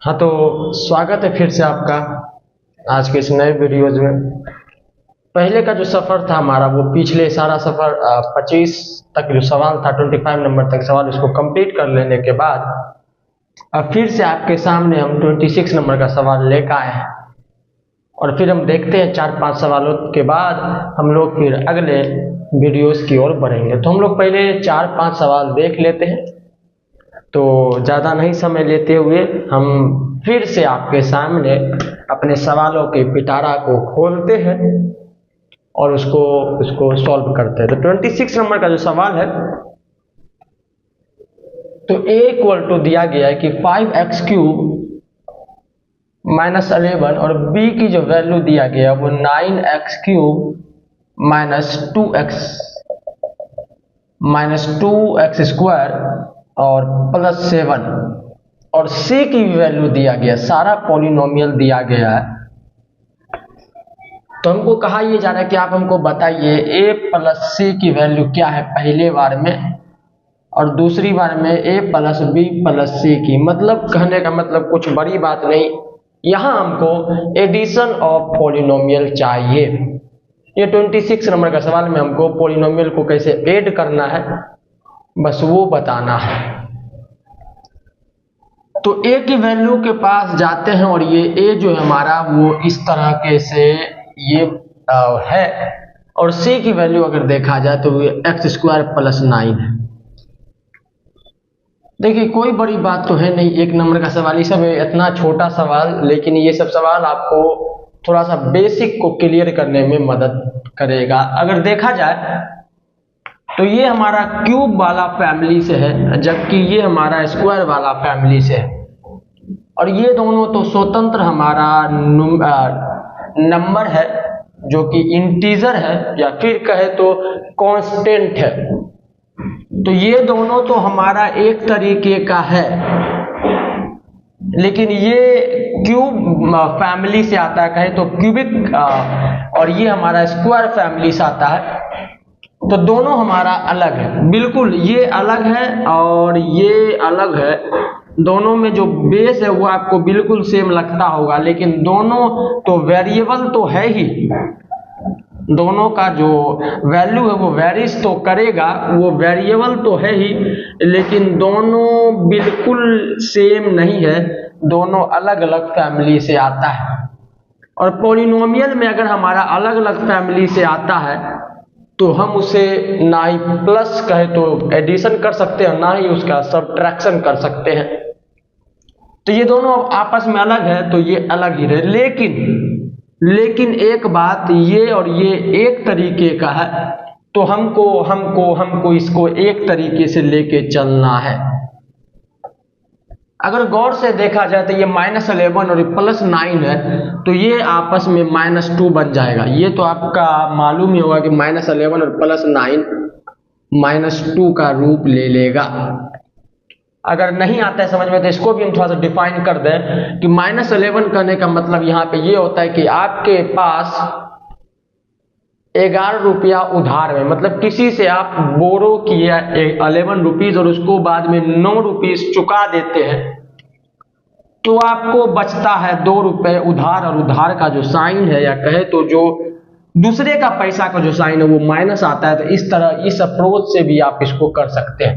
हाँ, तो स्वागत है फिर से आपका आज के इस नए वीडियोज में। पहले का जो सफ़र था हमारा, वो पिछले सारा सफ़र 25 तक जो सवाल था, 25 नंबर तक सवाल, उसको कंप्लीट कर लेने के बाद अब फिर से आपके सामने हम 26 नंबर का सवाल लेकर आए हैं। और फिर हम देखते हैं 4-5 सवालों के बाद हम लोग फिर अगले वीडियोस की ओर बढ़ेंगे। तो हम लोग पहले 4-5 सवाल देख लेते हैं। तो ज़्यादा नहीं समय लेते हुए हम फिर से आपके सामने अपने सवालों के पिटारा को खोलते हैं और उसको सॉल्व करते हैं। तो 26 नंबर का जो सवाल है, तो a इक्वल टू दिया गया है कि 5x³ -11 और b की जो वैल्यू दिया गया है वो 9x³ -2x² और +7 और c की वैल्यू दिया गया, सारा पॉलिनोमियल दिया गया है। तो हमको कहा यह जा रहा है कि आप हमको बताइए a + c की वैल्यू क्या है पहले बार में, और दूसरी बार में a + b + c की। मतलब कहने का मतलब कुछ बड़ी बात नहीं, यहाँ हमको एडिशन ऑफ पॉलिनोमियल चाहिए। ये 26 नंबर का सवाल में हमको पॉलिनोमियल को कैसे ऐड करना है बस वो बताना है। तो a की वैल्यू के पास जाते हैं और ये a जो है हमारा वो इस तरह के से ये है, और c की वैल्यू अगर देखा जाए तो ये x² + 9 है। देखिए कोई बड़ी बात तो है नहीं, 1 नंबर का सवाल, ये सब इतना छोटा सवाल, लेकिन ये सब सवाल आपको थोड़ा सा बेसिक को क्लियर करने में मदद करेगा। अगर देखा जाए तो ये हमारा क्यूब वाला फैमिली से है, जबकि ये हमारा स्क्वायर वाला फैमिली से है, और ये दोनों तो स्वतंत्र हमारा नंबर है जो कि इंटीजर है या फिर कहे तो कांस्टेंट है। तो ये दोनों तो हमारा एक तरीके का है, लेकिन ये क्यूब फैमिली से आता है, कहे तो क्यूबिक, और ये हमारा स्क्वायर फैमिली से आता है। तो दोनों हमारा अलग है, बिल्कुल ये अलग है और ये अलग है। दोनों में जो बेस है वो आपको बिल्कुल सेम लगता होगा, लेकिन दोनों तो वेरिएबल तो है ही, दोनों का जो वैल्यू है वो वेरीज तो करेगा, वो वेरिएबल तो है ही, लेकिन दोनों बिल्कुल सेम नहीं है, दोनों अलग अलग फैमिली से आता है। और पॉलिनोमियल में अगर हमारा अलग अलग फैमिली से आता है तो हम उसे ना ही प्लस कहे तो एडिशन कर सकते हैं, ना ही उसका सब्ट्रैक्शन कर सकते हैं। तो ये दोनों आपस में अलग है तो ये अलग ही रहे, लेकिन एक बात, ये और ये एक तरीके का है, तो हमको इसको एक तरीके से लेके चलना है। अगर गौर से देखा जाए तो ये -11 और +9 है, तो ये आपस में -2 बन जाएगा। ये तो आपका मालूम ही होगा कि -11 और +9 -2 का रूप ले लेगा। अगर नहीं आता है समझ में तो इसको भी हम थोड़ा सा डिफाइन कर दें कि -11 करने का मतलब यहाँ पे ये होता है कि आपके पास 11 रुपया उधार में, मतलब किसी से आप बोरो किया 11 रुपीज और उसको बाद में 9 रुपीज चुका देते हैं, तो आपको बचता है 2 रुपए उधार, और उधार का जो साइन है या कहे तो जो दूसरे का पैसा का जो साइन है वो माइनस आता है। तो इस तरह इस अप्रोच से भी आप इसको कर सकते हैं।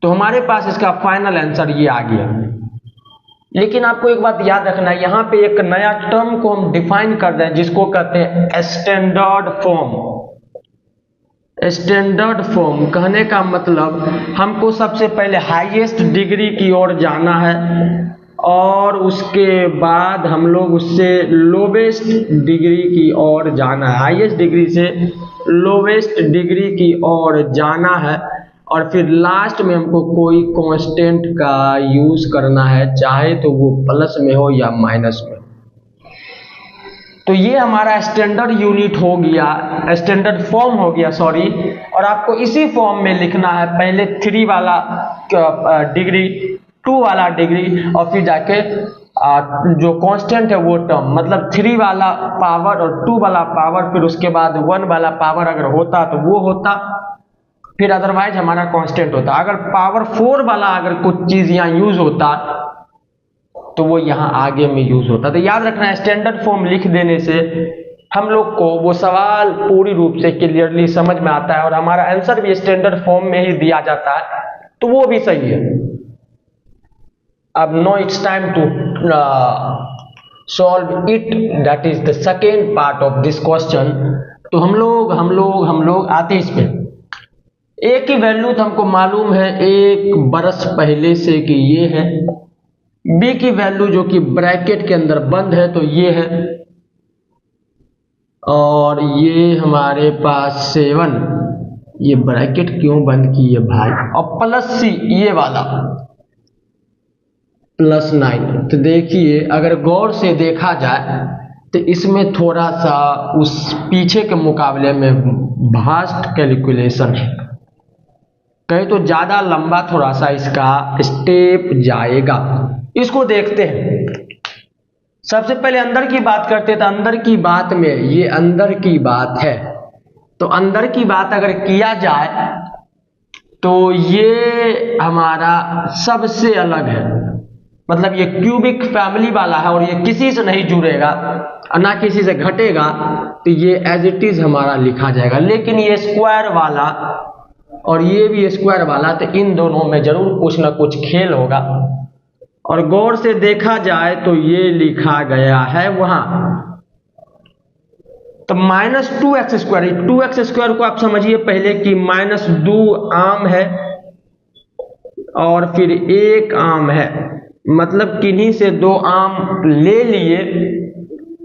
तो हमारे पास इसका फाइनल आंसर ये आ गया। लेकिन आपको एक बात याद रखना है, यहाँ पे एक नया टर्म को हम डिफाइन कर रहे हैं जिसको कहते हैं स्टैंडर्ड फॉर्म। स्टैंडर्ड फॉर्म कहने का मतलब हमको सबसे पहले हाईएस्ट डिग्री की ओर जाना है और उसके बाद हम लोग उससे लोवेस्ट डिग्री की ओर जाना है, हाईएस्ट डिग्री से लोवेस्ट डिग्री की ओर जाना है, और फिर लास्ट में हमको कोई कांस्टेंट का यूज करना है, चाहे तो वो प्लस में हो या माइनस में। तो ये हमारा स्टैंडर्ड यूनिट हो गया, स्टैंडर्ड फॉर्म हो गया सॉरी। और आपको इसी फॉर्म में लिखना है, पहले 3 वाला डिग्री, 2 वाला डिग्री, और फिर जाके जो कांस्टेंट है वो टर्म, मतलब 3 वाला पावर और 2 वाला पावर, फिर उसके बाद 1 वाला पावर अगर होता तो वो होता, फिर अदरवाइज हमारा कांस्टेंट होता। अगर पावर 4 वाला अगर कुछ चीज यहाँ यूज होता तो वो यहाँ आगे में यूज होता है। तो याद रखना, स्टैंडर्ड फॉर्म लिख देने से हम लोग को वो सवाल पूरी रूप से क्लियरली समझ में आता है और हमारा आंसर भी स्टैंडर्ड फॉर्म में ही दिया जाता है, तो वो भी सही है। अब now it's time to solve it, that is the second part of this question. तो हम लोग आते इस पे। ए की वैल्यू तो हमको मालूम है 1 बरस पहले से कि ये है। बी की वैल्यू जो कि ब्रैकेट के अंदर बंद है तो ये है, और ये हमारे पास 7, ये ब्रैकेट क्यों बंद की है भाई, और प्लस सी ये वाला +9। तो देखिए अगर गौर से देखा जाए तो इसमें थोड़ा सा उस पीछे के मुकाबले में वास्ट कैलकुलेशन है, कहीं तो ज्यादा लंबा थोड़ा सा इसका स्टेप जाएगा। इसको देखते हैं। सबसे पहले अंदर की बात करते हैं। तो अंदर की बात में ये अंदर की बात है, तो अंदर की बात अगर किया जाए तो ये हमारा सबसे अलग है, मतलब ये क्यूबिक फैमिली वाला है और ये किसी से नहीं जुड़ेगा और ना किसी से घटेगा, तो ये एज इट इज हमारा लिखा जाएगा। लेकिन ये स्क्वायर वाला और ये भी स्क्वायर वाला, तो इन दोनों में जरूर कुछ ना कुछ खेल होगा। और गौर से देखा जाए तो ये लिखा गया है वहां, तो -2x²। 2x² को आप समझिए पहले कि -2 आम है और फिर 1 आम है, मतलब किन्हीं से 2 आम ले लिए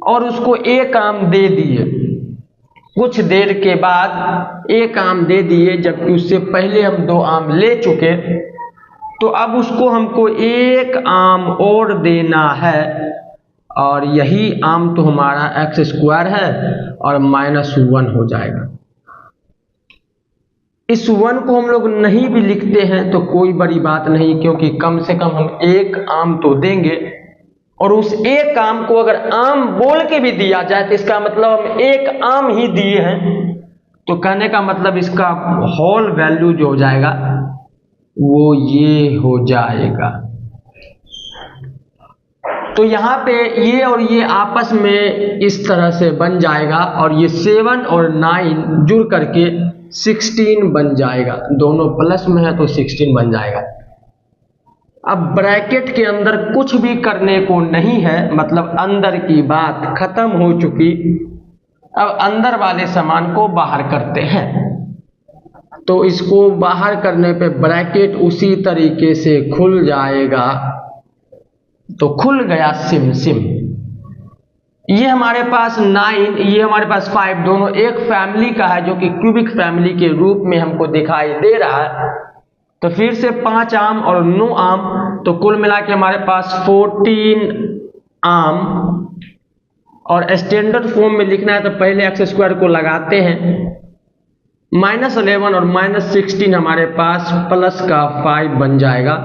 और उसको 1 आम दे दिए। कुछ देर के बाद 1 आम दे दिए, जबकि उससे पहले हम 2 आम ले चुके, तो अब उसको हमको 1 आम और देना है, और यही आम तो हमारा x² है और -1 हो जाएगा। इस 1 को हम लोग नहीं भी लिखते हैं तो कोई बड़ी बात नहीं, क्योंकि कम से कम हम 1 आम तो देंगे, और उस 1 आम को अगर आम बोल के भी दिया जाए तो इसका मतलब हम 1 आम ही दिए हैं, तो कहने का मतलब इसका होल वैल्यू जो हो जाएगा वो ये हो जाएगा। तो यहाँ पे ये और ये आपस में इस तरह से बन जाएगा, और ये 7 और 9 जुड़ करके 16 बन जाएगा। दोनों प्लस में है तो 16 बन जाएगा। अब ब्रैकेट के अंदर कुछ भी करने को नहीं है, मतलब अंदर की बात खत्म हो चुकी। अब अंदर वाले सामान को बाहर करते हैं। तो इसको बाहर करने पे ब्रैकेट उसी तरीके से खुल जाएगा, तो खुल गया सिम सिम। ये हमारे पास 9, ये हमारे पास 5, दोनों एक फैमिली का है जो कि क्यूबिक फैमिली के रूप में हमको दिखाई दे रहा है। तो फिर से 5 आम और 9 आम, तो कुल मिला के हमारे पास 14 आम। और स्टैंडर्ड फॉर्म में लिखना है तो पहले x² को लगाते हैं, -11 और -16 हमारे पास प्लस का 5 बन जाएगा,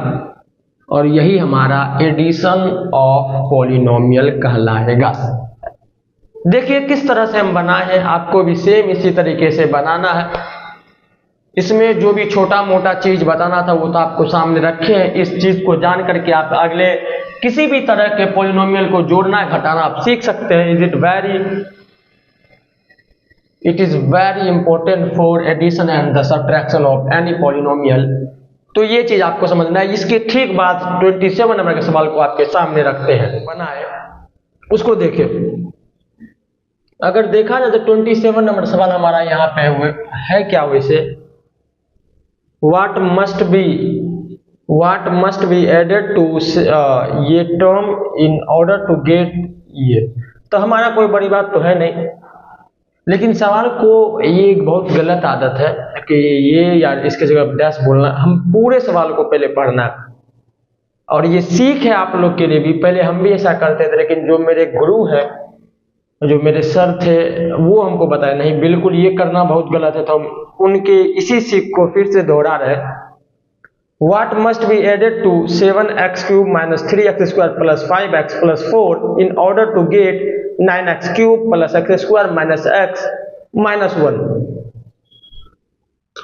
और यही हमारा एडिशन ऑफ पॉलिनोमियल कहलाएगा। देखिए किस तरह से हम बनाए हैं, आपको भी सेम इसी तरीके से बनाना है। इसमें जो भी छोटा मोटा चीज बताना था वो तो आपको सामने रखे हैं। इस चीज को जान करके आप अगले किसी भी तरह के पॉलिनोमियल को जोड़ना घटाना आप सीख सकते हैं। It is very important for addition and the subtraction of any polynomial। तो ये चीज आपको समझना है। इसके ठीक बाद 27 नंबर के सवाल को आपके सामने रखते हैं, बनाए उसको देखें। अगर देखा जाए तो 27 नंबर सवाल हमारा यहाँ पे हुए है क्या, वैसे what must be added to ये term in order to get ये, तो हमारा कोई बड़ी बात तो है नहीं, लेकिन सवाल को ये एक बहुत गलत आदत है कि ये यार इसके जगह डैश बोलना। हम पूरे सवाल को पहले पढ़ना, और ये सीख है आप लोग के लिए भी। पहले हम भी ऐसा करते थे, लेकिन जो मेरे गुरु हैं, जो मेरे सर थे, वो हमको बताया नहीं, बिल्कुल ये करना बहुत गलत है। तो हम उनके इसी सीख को फिर से दोहरा रहे। What must be added to 7x³ - 3x² + 5x + 4 in order to get 9x³ + x² - x - 1।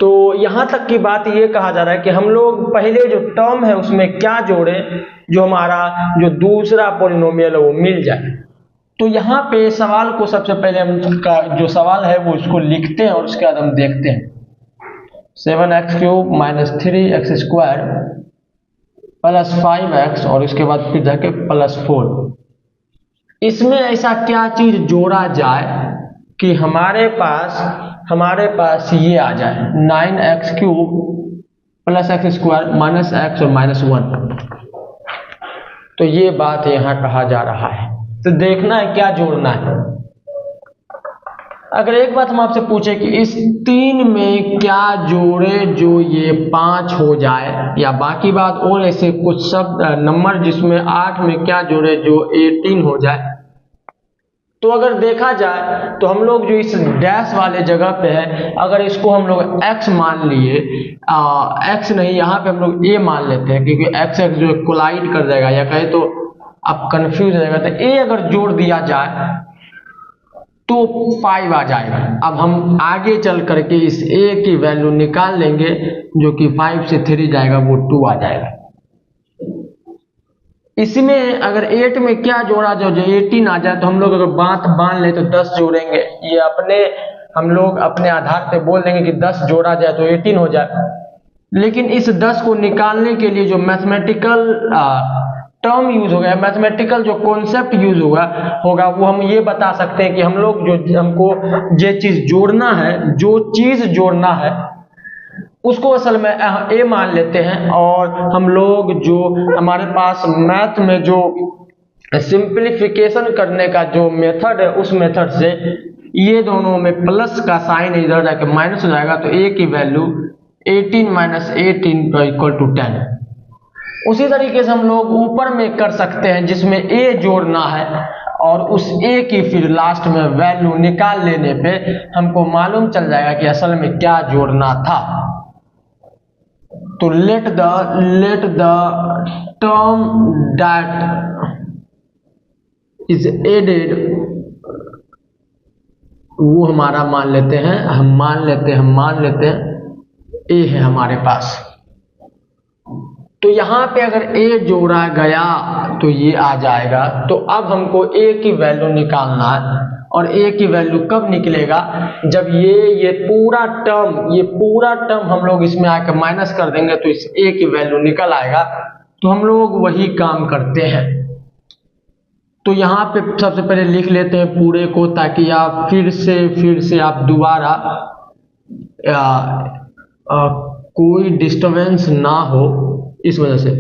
तो यहाँ तक की बात ये कहा जा रहा है कि हम लोग पहले जो टर्म है उसमें क्या जोड़े जो हमारा जो दूसरा पॉलिनोमियल है वो मिल जाए। तो यहाँ पे सवाल को सबसे पहले हम का जो सवाल है वो इसको लिखते हैं और उसके बाद हम देखते हैं। 7x³ minus 3x² plus 5x और इसके बाद फिर जाके प्लस 4। इसमें ऐसा क्या चीज जोड़ा जाए कि हमारे पास ये आ जाए 9x³ plus x² minus x और माइनस 1। तो ये बात यहाँ कहा जा रहा है। तो देखना है क्या जोड़ना है। अगर एक बात हम आपसे पूछे कि इस 3 में क्या जोड़े जो ये 5 हो जाए, या बाकी बात और ऐसे कुछ शब्द नंबर जिसमें 8 में क्या जोड़े जो 18 हो जाए। तो अगर देखा जाए तो हम लोग जो इस डैश वाले जगह पे है, अगर इसको हम लोग x मान लिए, x नहीं यहाँ पे हम लोग a मान लेते हैं क्योंकि x जो कोलाइड कर जाएगा या कहे तो आप कंफ्यूज हो जाएगा। तो a अगर जोड़ दिया जाए तो 5 आ जाएगा। अब हम आगे चल करके इस a की वैल्यू निकाल लेंगे जो कि 5 से 3 जाएगा वो 2 आ जाएगा। इसमें अगर 8 में क्या जोड़ा जो 18 आ जाए तो हम लोग अगर बात मान ले तो 10 जोड़ेंगे। ये हम लोग अपने आधार पे बोल देंगे कि 10 जोड़ा जाए तो 18 हो जाए। लेकिन इस 10 को निकालने के लिए जो मैथमेटिकल टर्म यूज होगा, मैथमेटिकल जो कॉन्सेप्ट यूज होगा वो हम ये बता सकते हैं कि हम लोग जो हमको जो चीज जोड़ना है उसको असल में a मान लेते हैं। और हम लोग जो हमारे पास मैथ में जो सिंप्लीफिकेशन करने का जो मेथड है उस मेथड से ये दोनों में प्लस का साइन इधर जाके माइनस हो जाएगा। तो a की वैल्यू 18 माइनस 18 इक्वल टू 10। उसी तरीके से हम लोग ऊपर में कर सकते हैं जिसमें a जोड़ना है और उस a की फिर लास्ट में वैल्यू निकाल लेने पे हमको मालूम चल जाएगा कि असल में क्या जोड़ना था। तो let the term that is added, वो हमारा मान लेते हैं a है हमारे पास। तो यहाँ पे अगर a जोड़ा गया तो ये आ जाएगा। तो अब हमको a की वैल्यू निकालना है और a की वैल्यू कब निकलेगा, जब ये पूरा टर्म हम लोग इसमें आकर माइनस कर देंगे तो इस a की वैल्यू निकल आएगा। तो हम लोग वही काम करते हैं। तो यहाँ पे सबसे पहले लिख लेते हैं पूरे को ताकि आप फिर से आप दोबारा कोई डिस्टरबेंस ना हो। इस वजह से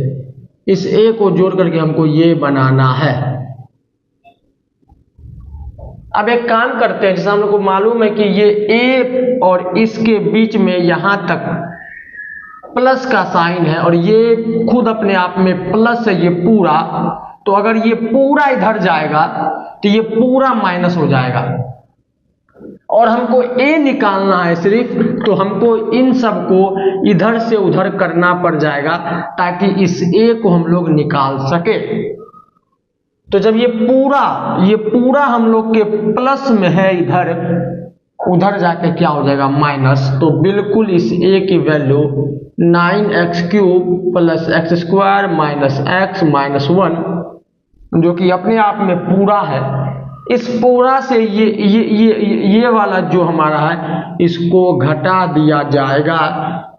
इस a को जोड़ करके हमको ये बनाना है। अब एक काम करते हैं, जैसे हम लोग को मालूम है कि ये a और इसके बीच में यहां तक प्लस का साइन है और ये खुद अपने आप में प्लस है ये पूरा। तो अगर ये पूरा इधर जाएगा तो ये पूरा माइनस हो जाएगा और हमको a निकालना है सिर्फ। तो हमको इन सब को इधर से उधर करना पड़ जाएगा ताकि इस a को हम लोग निकाल सके। तो जब ये पूरा हम लोग के प्लस में है इधर, उधर जाके क्या हो जाएगा माइनस। तो बिल्कुल इस a की value 9x³ plus x² minus x minus 1 जो कि अपने आप में पूरा है। इस पूरा से ये वाला जो हमारा है इसको घटा दिया जाएगा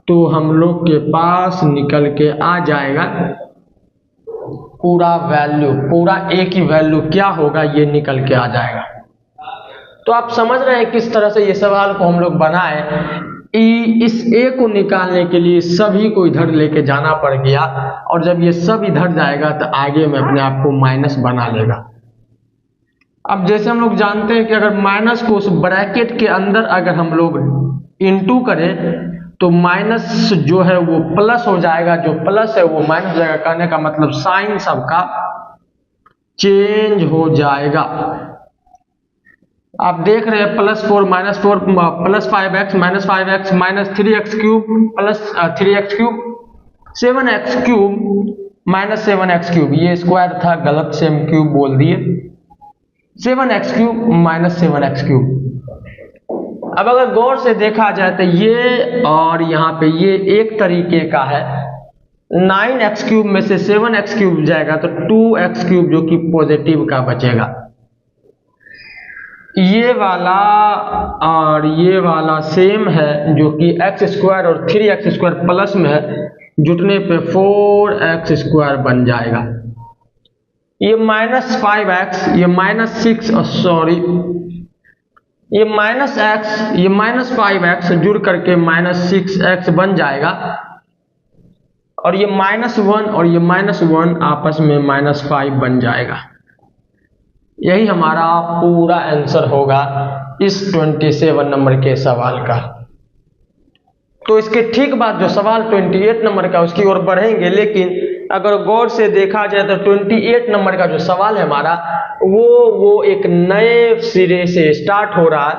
तो हम लोग के पास निकल के आ जाएगा पूरा a की वैल्यू क्या होगा ये निकल के आ जाएगा। तो आप समझ रहे हैं किस तरह से ये सवाल को हम लोग बनाए। इस a को निकालने के लिए सभी को इधर लेके जाना पड़ गया और जब ये सब इधर जाएगा तो आगे में अपने आप को माइनस बना लेगा। अब जैसे हम लोग जानते हैं कि अगर माइनस को उस ब्रैकेट के अंदर अगर हम लोग इनटू करें तो माइनस जो है वो प्लस हो जाएगा, जो प्लस है वो माइनस हो जाएगा। कहने का मतलब साइन सबका चेंज हो जाएगा। आप देख रहे हैं +4 -4 plus 5x minus 5x minus 3x³ plus 3x³ 7x³ minus 7x³। ये स्क्वायर था, गलत से हम क्यूब बोल दिए। 7x³ minus 7x³। अब अगर गौर से देखा जाए तो ये और यहाँ पे ये एक तरीके का है। 9x³ में से 7x³ जाएगा तो 2x³ जो कि पॉजिटिव का बचेगा। ये वाला और ये वाला सेम है जो कि x² और 3x² प्लस में है, जुटने पे 4x² बन जाएगा। ये -5x, ये -6 सॉरी ये -x, ये -5x जुड़ करके -6x बन जाएगा, और ये -1 और ये -1 आपस में -5 बन जाएगा। यही हमारा पूरा आंसर होगा इस 27 नंबर के सवाल का। तो इसके ठीक बाद जो सवाल 28 नंबर का उसकी ओर बढ़ेंगे, लेकिन अगर गौर से देखा जाए तो 28 नंबर का जो सवाल है हमारा वो एक नए सिरे से स्टार्ट हो रहा है।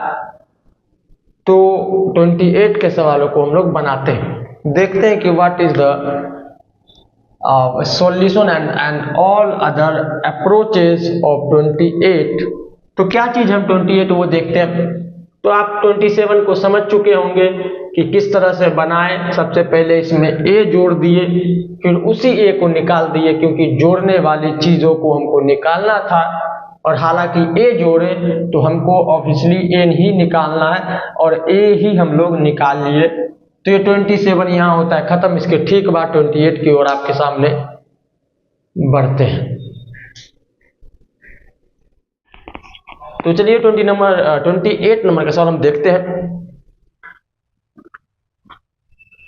तो 28 के सवालों को हम लोग बनाते हैं, देखते हैं कि what is the solution and all other approaches of 28। तो क्या चीज हम 28 वो देखते हैं। तो आप 27 को समझ चुके होंगे कि किस तरह से बनाएं। सबसे पहले इसमें ए जोड़ दिए, फिर उसी ए को निकाल दिए, क्योंकि जोड़ने वाली चीजों को हमको निकालना था, और हालांकि ए जोड़े तो हमको ऑब्वियसली ए ही निकालना है, और ए ही हम लोग निकाल लिए। तो ये 27 यहाँ होता है खत्म। इसके ठीक बाद 28 की ओर आपके सामने बढ़ते हैं। तो चलिए 28 नंबर का सवाल हम देखते हैं।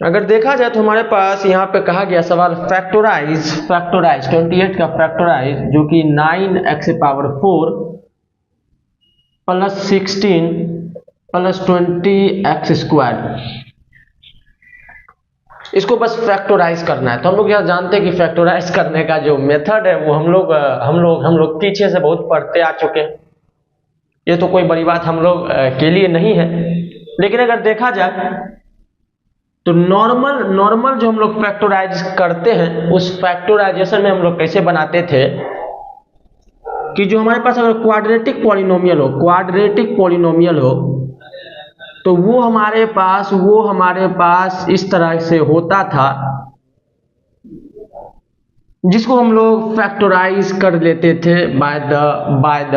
अगर देखा जाए तो हमारे पास यहाँ पे कहा गया सवाल फैक्टराइज 28 का फैक्टराइज, जो कि 9x⁴ + 16 + 20x²। इसको बस फैक्टराइज करना है। तो हम लोग यहाँ जानते हैं कि फैक्टराइज करने का जो मेथड है वो हम लोग पीछे से बहुत पढ़ते आ चुके हैं। ये तो कोई बड़ी बात हम लोग के लिए नहीं है। लेकिन अगर देखा जाए तो नॉर्मल जो हम लोग फैक्टराइज करते हैं, उस फैक्टराइजेशन में हम लोग कैसे बनाते थे कि जो हमारे पास अगर क्वाड्रेटिक पॉलिनोमियल हो तो वो हमारे पास इस तरह से होता था, जिसको हम लोग फैक्टराइज कर लेते थे बाय द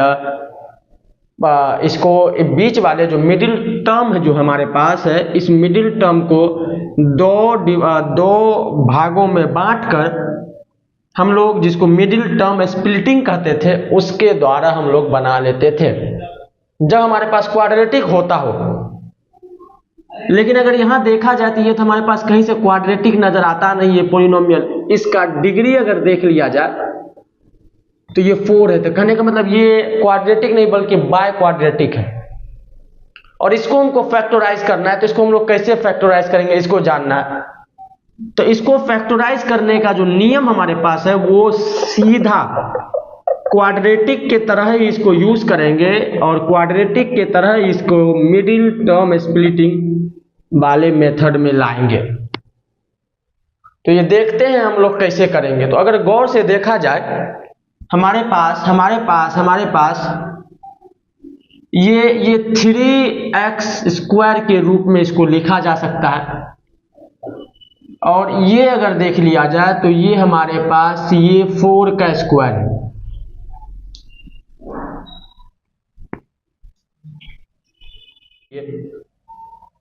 इसको बीच वाले जो मिडिल टर्म है जो हमारे पास है, इस मिडिल टर्म को दो भागों में बांटकर हम लोग, जिसको मिडिल टर्म स्प्लिटिंग कहते थे, उसके द्वारा हम लोग बना लेते थे जब हमारे पास क्वाड्रेटिक होता हो। लेकिन अगर यहां देखा जाती है तो हमारे पास कहीं से क्वाड्रेटिक नजर आता नहीं है पॉलिनोमियल। इसका डिग्री अगर देख लिया जाए तो ये 4 है। तो कहने का मतलब ये क्वाड्रेटिक नहीं बल्कि बाय क्वाड्रेटिक है, और इसको हमको फैक्टराइज करना है। तो इसको हम लोग कैसे फैक्टराइज करेंगे, इसको जानना है। तो इसको फैक्टराइज करने का जो नियम हमारे पास है वो सीधा क्वाड्रेटिक के तरह ही इसको यूज करेंगे, और क्वाड्रेटिक के तरह इसको मिडिल टर्म स्प्लिटिंग वाले मेथड में लाएंगे। तो ये देखते हैं हम लोग कैसे करेंगे। तो अगर गौर से देखा जाए हमारे पास ये 3x² के रूप में इसको लिखा जा सकता है, और ये अगर देख लिया जाए तो ये हमारे पास ये 4 का स्क्वायर है।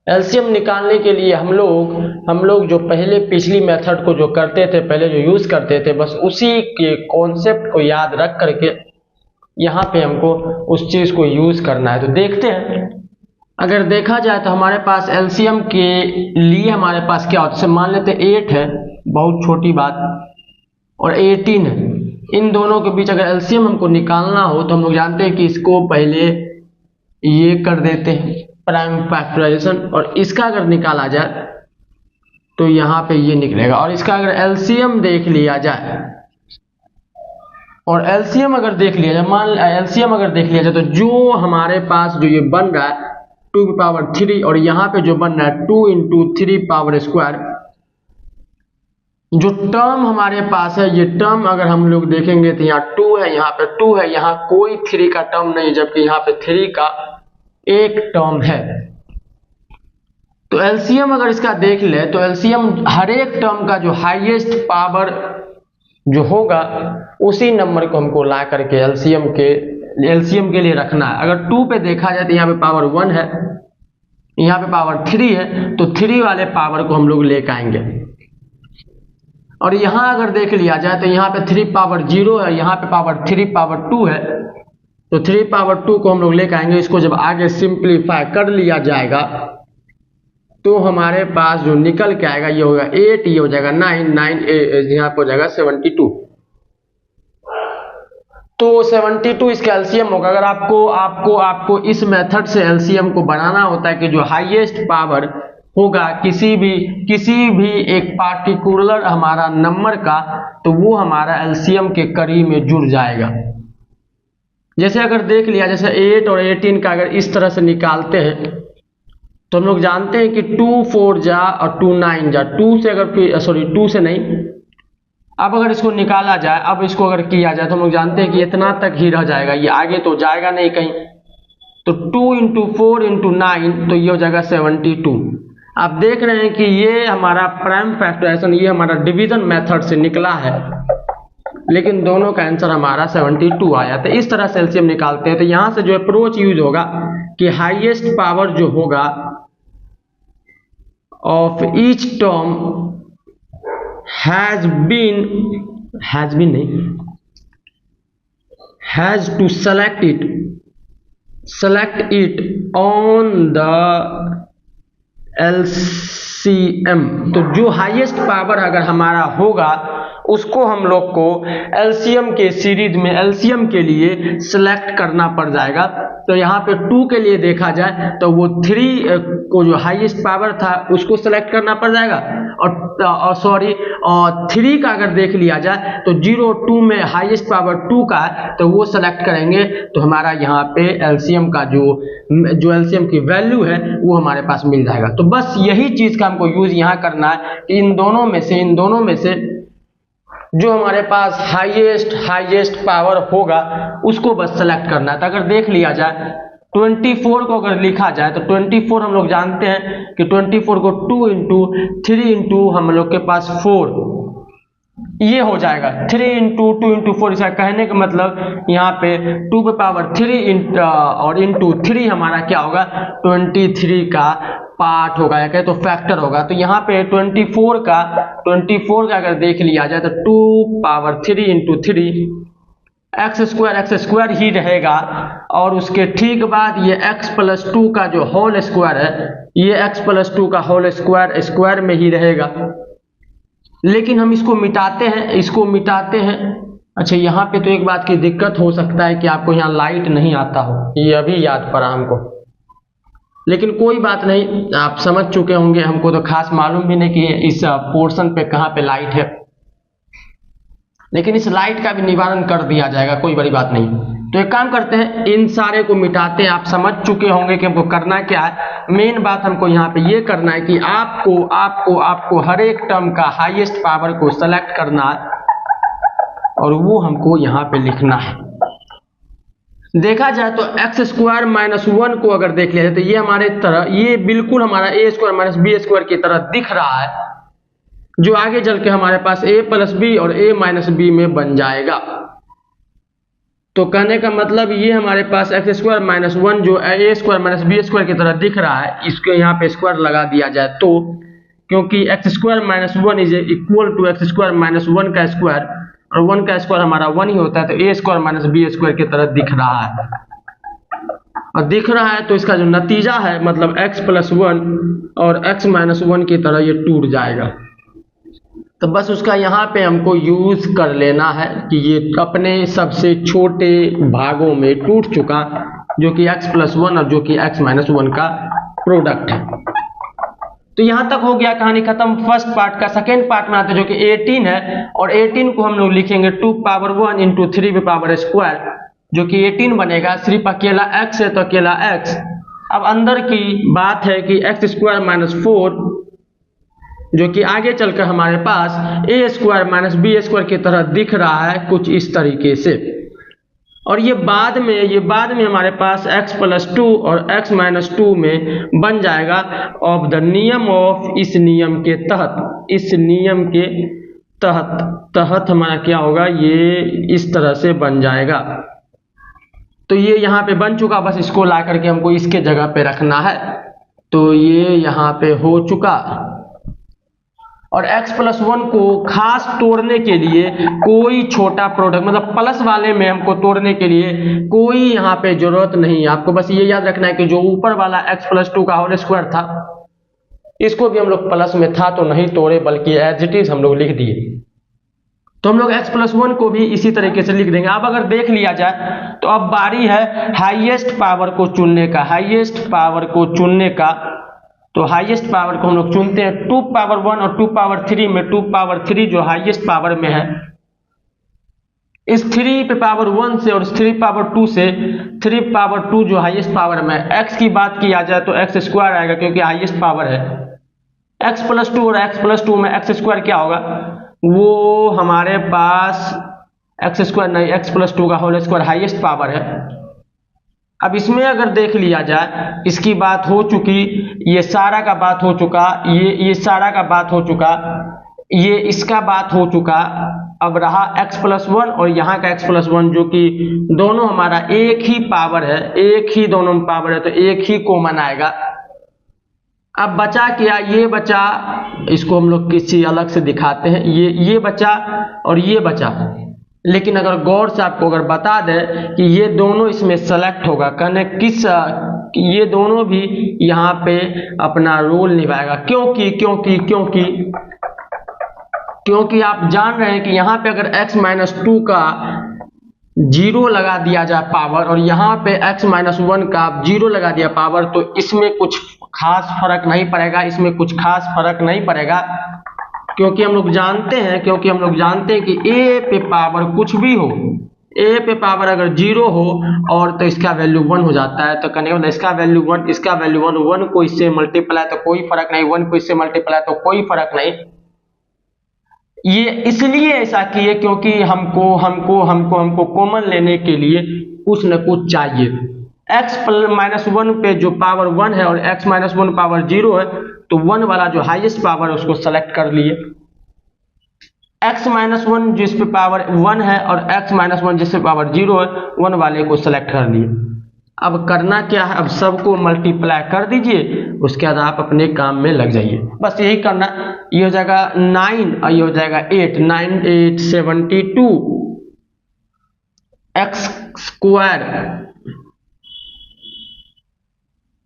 एलसीएम निकालने के लिए हम लोग जो पहले पिछली मेथड को जो करते थे, पहले जो यूज करते थे, बस उसी के कॉन्सेप्ट को याद रख करके यहाँ पे हमको उस चीज को यूज करना है। तो देखते हैं। अगर देखा जाए तो हमारे पास एलसीएम के लिए हमारे पास क्या होता है, मान लेते 8 है, बहुत छोटी बात, और 18 है। इन दोनों के बीच अगर एलसीएम हमको निकालना हो तो हम लोग जानते हैं कि इसको पहले ये कर देते हैं प्राइम फैक्टराइजेशन, और इसका अगर निकाला जाए तो यहाँ पे ये निकलेगा। और इसका अगर एलसीएम देख लिया जाए, और एलसीएम अगर देख लिया जाए, तो जो हमारे पास जो ये बन रहा है 2⁻3, और यहाँ पे जो बन रहा है 2 × 3⁻², जो टर्म हमारे पास है, ये टर्म अगर हम लोग देखेंगे तो यहाँ 2 है, यहाँ पे 2 है, यहाँ कोई 3 का टर्म नहीं, जबकि यहाँ पे 3 का एक टर्म है। तो एलसीएम अगर इसका देख ले तो एलसीएम हर एक टर्म का जो हाईएस्ट पावर जो होगा उसी नंबर को हमको ला करके एलसीएम के लिए रखना है। अगर 2 पे देखा जाए तो यहाँ पे पावर 1 है, यहाँ पे पावर 3 है, तो 3 वाले पावर को हम लोग लेकर आएंगे। और यहाँ अगर देख लिया जाए तो यहाँ पे 3 पावर 0 है, यहाँ पे पावर 3 पावर 2 है, तो 3 पावर 2 को हम लोग लेकर आएंगे। इसको जब आगे सिंप्लीफाई कर लिया जाएगा तो हमारे पास जो निकल के आएगा ये होगा 8, ये हो जाएगा 9, 9 यहाँ पे हो जाएगा 72। तो 72 इसका एलसीएम होगा। अगर आपको इस मेथड से एलसीएम को बनाना होता है कि जो हाईएस्ट पावर होगा किसी भी एक पार्टिकुलर हमारा नंबर का, तो वो हमारा एलसीएम के करीब में जुड़ जाएगा। जैसे अगर देख लिया, जैसे 8 और 18 का अगर इस तरह से निकालते हैं तो हम लोग जानते हैं कि 2 4 जा और 2 9 जा, 2 से अगर सॉरी 2 से नहीं, अब अगर इसको निकाला जाए, अब इसको अगर किया जाए तो हम लोग जानते हैं कि इतना तक ही रह जाएगा, ये आगे तो जाएगा नहीं कहीं। तो 2 × 4 × 9 तो ये हो जाएगा 72। आप देख रहे हैं कि ये हमारा प्राइम फैक्टराइजेशन, ये हमारा डिवीजन मेथड से निकला है, लेकिन दोनों का आंसर हमारा 72 आया। तो इस तरह से एलसीएम निकालते हैं। तो यहाँ से जो अप्रोच यूज होगा कि हाईएस्ट पावर जो होगा of each term has to select it on the LCM. तो जो हाईएस्ट पावर अगर हमारा होगा उसको हम लोग को एलसीएम के सीरीज में एलसीएम के लिए सिलेक्ट करना पड़ जाएगा। तो यहाँ पे 2 के लिए देखा जाए तो वो 3 को जो हाईएस्ट पावर था उसको सिलेक्ट करना पड़ जाएगा, और सॉरी 3 का अगर देख लिया जाए तो 0 2 में हाईएस्ट पावर 2 का है तो वो सेलेक्ट करेंगे। तो हमारा यहाँ पे एलसीएम का जो एलसीएम की वैल्यू है वो हमारे पास मिल जाएगा। तो बस यही चीज का हमको यूज यहाँ करना है कि इन दोनों में से जो हमारे पास हाईएस्ट पावर होगा उसको बस सेलेक्ट करना है। तो अगर देख लिया जाए 24 को अगर लिखा जाए तो 24 हम लोग जानते हैं कि 24 को 2 × 3 × हम लोग के पास 4 ये हो जाएगा। 3 × 2 × 4 इसका कहने का मतलब यहाँ पे 2 पे पावर 3 और इंटू 3 हमारा क्या होगा 23 का पार्ट होगा या कहे तो फैक्टर होगा। तो यहाँ पे 24 का अगर देख लिया जाए तो 2 पावर 3 × 3 एक्स स्क्वायर ही रहेगा, और उसके ठीक बाद ये x + 2 का जो होल स्क्वायर है ये x + 2 का होल स्क्वायर में ही रहेगा। लेकिन हम इसको मिटाते हैं। अच्छा, यहाँ पे तो एक बात की दिक्कत हो सकता है कि आपको यहाँ लाइट नहीं आता हो, ये अभी याद पड़ा हमको, लेकिन कोई बात नहीं, आप समझ चुके होंगे। हमको तो खास मालूम भी नहीं कि इस पोर्शन पे कहाँ पे लाइट है, लेकिन इस लाइट का भी निवारण कर दिया जाएगा, कोई बड़ी बात नहीं। तो एक काम करते हैं, इन सारे को मिटाते हैं। आप समझ चुके होंगे कि हमको करना क्या है। मेन बात हमको यहाँ पे ये करना है कि आपको हर एक टर्म का हाईएस्ट पावर को सेलेक्ट करना है और वो हमको यहाँ पे लिखना है। देखा जाए तो x² - 1 को अगर देख लिया जाए तो ये हमारे तरह, ये बिल्कुल हमारा a² - b² की तरह दिख रहा है, जो आगे चल के हमारे पास a + b और a - b में बन जाएगा। तो कहने का मतलब ये हमारे पास x² - 1 जो a² - b² की तरह दिख रहा है, इसको यहाँ पे स्क्वायर लगा दिया जाए तो, क्योंकि x² - 1 = x² - 1 का स्क्वायर, और 1 का स्क्वायर हमारा 1 ही होता है, तो a² - b² की तरह दिख रहा है। और दिख रहा है तो इसका जो नतीजा है मतलब x + 1 और x - 1 की तरह ये टूट जाएगा। तो बस उसका यहाँ पे हमको यूज कर लेना है कि ये अपने सबसे छोटे भागों में टूट चुका, जो कि x + 1 और जो कि x - 1 का प्रोडक्ट है। तो यहाँ तक हो गया, कहानी खत्म फर्स्ट पार्ट का। सेकेंड पार्ट में आते हैं जो कि 18 है, और 18 को हम लोग लिखेंगे 2 पावर 1 × 3 पावर स्क्वायर, जो कि 18 बनेगा। सिर्फ अकेला x है तो अकेला x। अब अंदर की बात है कि x² - 4 जो कि आगे चलकर हमारे पास a² - b² की तरह दिख रहा है कुछ इस तरीके से। और ये बाद में हमारे पास x प्लस 2 और x माइनस 2 में बन जाएगा ऑफ द नियम ऑफ, इस नियम के तहत हमारा क्या होगा, ये इस तरह से बन जाएगा। तो ये यहाँ पे बन चुका, बस इसको ला करके हमको इसके जगह पे रखना है। तो ये यहाँ पे हो चुका। और x प्लस 1 को खास तोड़ने के लिए कोई छोटा प्रोडक्ट, मतलब प्लस वाले में हमको तोड़ने के लिए कोई यहाँ पे जरूरत नहीं है। आपको बस ये याद रखना है कि जो ऊपर वाला x प्लस 2 का होल स्क्वायर था, इसको भी हम लोग प्लस में था तो नहीं तोड़े, बल्कि एज इट इज हम लोग लिख दिए। तो हम लोग x प्लस 1 को भी इसी तरीके से लिख देंगे। अब अगर देख लिया जाए तो अब बारी है हाईएस्ट पावर को चुनने का, तो हाईएस्ट पावर को हम लोग चुनते हैं 2 पावर 1 और 2 पावर 3 में। 2 पावर 3 जो हाईएस्ट पावर में है, इस 3 पे पावर 1 से और इस 3 पावर 2 से 3 पावर 2 जो हाईएस्ट पावर में है। x की बात किया जाए तो x स्क्वायर आएगा क्योंकि हाईएस्ट पावर है। x प्लस 2 और x प्लस 2 में x स्क्वायर क्या होगा, वो हमारे पास x स्क्वायर नहीं, x प्लस 2 का होल स्क्वायर हाईएस्ट पावर है। अब इसमें अगर देख लिया जाए, इसकी बात हो चुकी, ये सारा का बात हो चुका, ये सारा का बात हो चुका, ये इसका बात हो चुका। अब रहा x प्लस 1 और यहाँ का x प्लस 1, जो कि दोनों हमारा एक ही पावर है, एक ही दोनों में पावर है, तो एक ही कॉमन आएगा। अब बचा क्या, ये बचा, इसको हम लोग किसी अलग से दिखाते हैं। ये बचा और ये बचा। लेकिन अगर गौर से आपको अगर बता दें कि ये दोनों इसमें सेलेक्ट होगा, कहने किस, ये दोनों भी यहाँ पे अपना रोल निभाएगा। क्योंकि आप जान रहे हैं कि यहाँ पे अगर x माइनस 2 का 0 लगा दिया जाए पावर, और यहाँ पे x माइनस 1 का 0 लगा दिया पावर, तो इसमें कुछ खास फर्क नहीं पड़ेगा, क्योंकि हम लोग जानते हैं कि a पे पावर कुछ भी हो, a पे पावर अगर 0 हो और तो इसका वैल्यू 1 हो जाता है। तो कहने का इसका वैल्यू 1 को इससे मल्टीप्लाई तो कोई फर्क नहीं, 1 को इससे मल्टीप्लाई तो कोई फर्क नहीं। ये इसलिए ऐसा किए क्योंकि हमको कॉमन लेने के लिए कुछ न कुछ चाहिए। x माइनस 1 पे जो पावर 1 है और x माइनस 1 पावर 0 है, तो 1 वाला जो हाईएस्ट पावर है उसको सेलेक्ट कर लिए। x माइनस 1 जिस पे पावर 1 है और x माइनस 1 जिस पे पावर 0 है, 1 वाले को सेलेक्ट कर लिए। अब करना क्या है, अब सबको मल्टीप्लाई कर दीजिए, उसके बाद आप अपने काम में लग जाइए। बस यही करना। ये हो जाएगा 9 और ये हो जाएगा 8, 9 8 72 x स्क्वायर,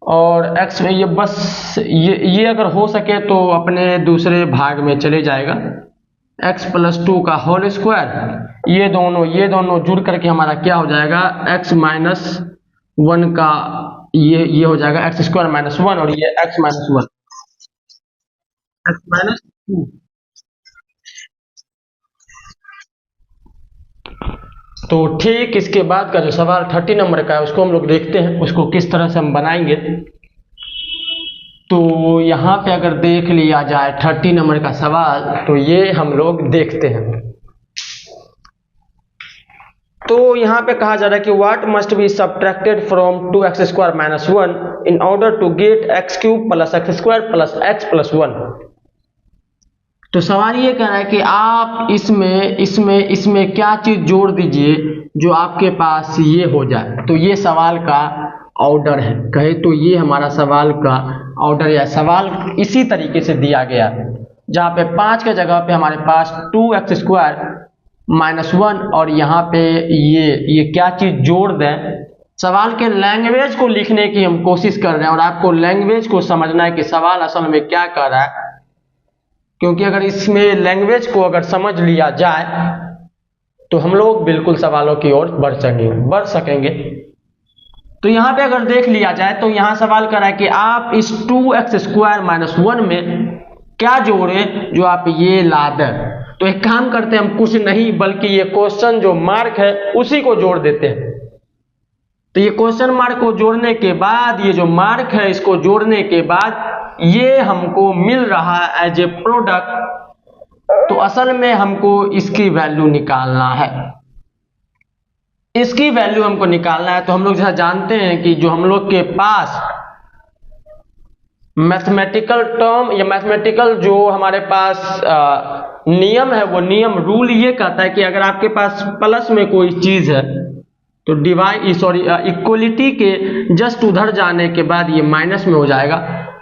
और x में ये बस ये अगर हो सके तो अपने दूसरे भाग में चले जाएगा। x प्लस 2 का होल स्क्वायर, ये दोनों जुड़ करके हमारा क्या हो जाएगा, x माइनस 1 का ये हो जाएगा x स्क्वायर माइनस 1, और ये x माइनस 1, x माइनस 2। तो ठीक इसके बाद का जो सवाल 30 नंबर का है, उसको हम लोग देखते हैं, उसको किस तरह से हम बनाएंगे। तो यहाँ पे अगर देख लिया जाए 30 नंबर का सवाल, तो ये हम लोग देखते हैं। तो यहाँ पे कहा जा रहा है कि what must be subtracted from 2x square minus 1 in order to get x cube plus x square plus x plus 1। तो सवाल ये कह रहा है कि आप इसमें क्या चीज जोड़ दीजिए जो आपके पास ये हो जाए। तो ये सवाल का ऑर्डर है, कहे तो ये हमारा सवाल का ऑर्डर या सवाल इसी तरीके से दिया गया, जहाँ पे 5 के जगह पे हमारे पास 2x स्क्वायर माइनस 1 और यहाँ पे ये क्या चीज जोड़ दें। सवाल के लैंग्वेज को लिखने की हम कोशिश कर रहे हैं, और आपको लैंग्वेज को समझना है कि सवाल असल में क्या कर रहा है, क्योंकि अगर इसमें लैंग्वेज को अगर समझ लिया जाए तो हम लोग बिल्कुल सवालों की ओर बढ़ सकेंगे। तो यहाँ पे अगर देख लिया जाए तो यहाँ सवाल कर रहा है कि आप इस 2x स्क्वायर माइनस 1 में क्या जोड़े जो आप ये ला दें। तो एक काम करते हैं, हम कुछ नहीं बल्कि ये क्वेश्चन जो मार्क है उसी को जोड़ देते हैं। तो ये क्वेश्चन मार्क को जोड़ने के बाद, ये जो मार्क है इसको जोड़ने के बाद ये हमको मिल रहा है एज ए प्रोडक्ट। तो असल में हमको इसकी वैल्यू निकालना है। इसकी वैल्यू हमको निकालना है। तो हम लोग जैसा जानते हैं कि जो हम लोग के पास मैथमेटिकल टर्म या मैथमेटिकल जो हमारे पास नियम है, वो नियम रूल ये कहता है कि अगर आपके पास प्लस में कोई चीज है तो इक्वलिटी के जस्ट उधर जाने के बाद ये माइनस में हो जाएगा।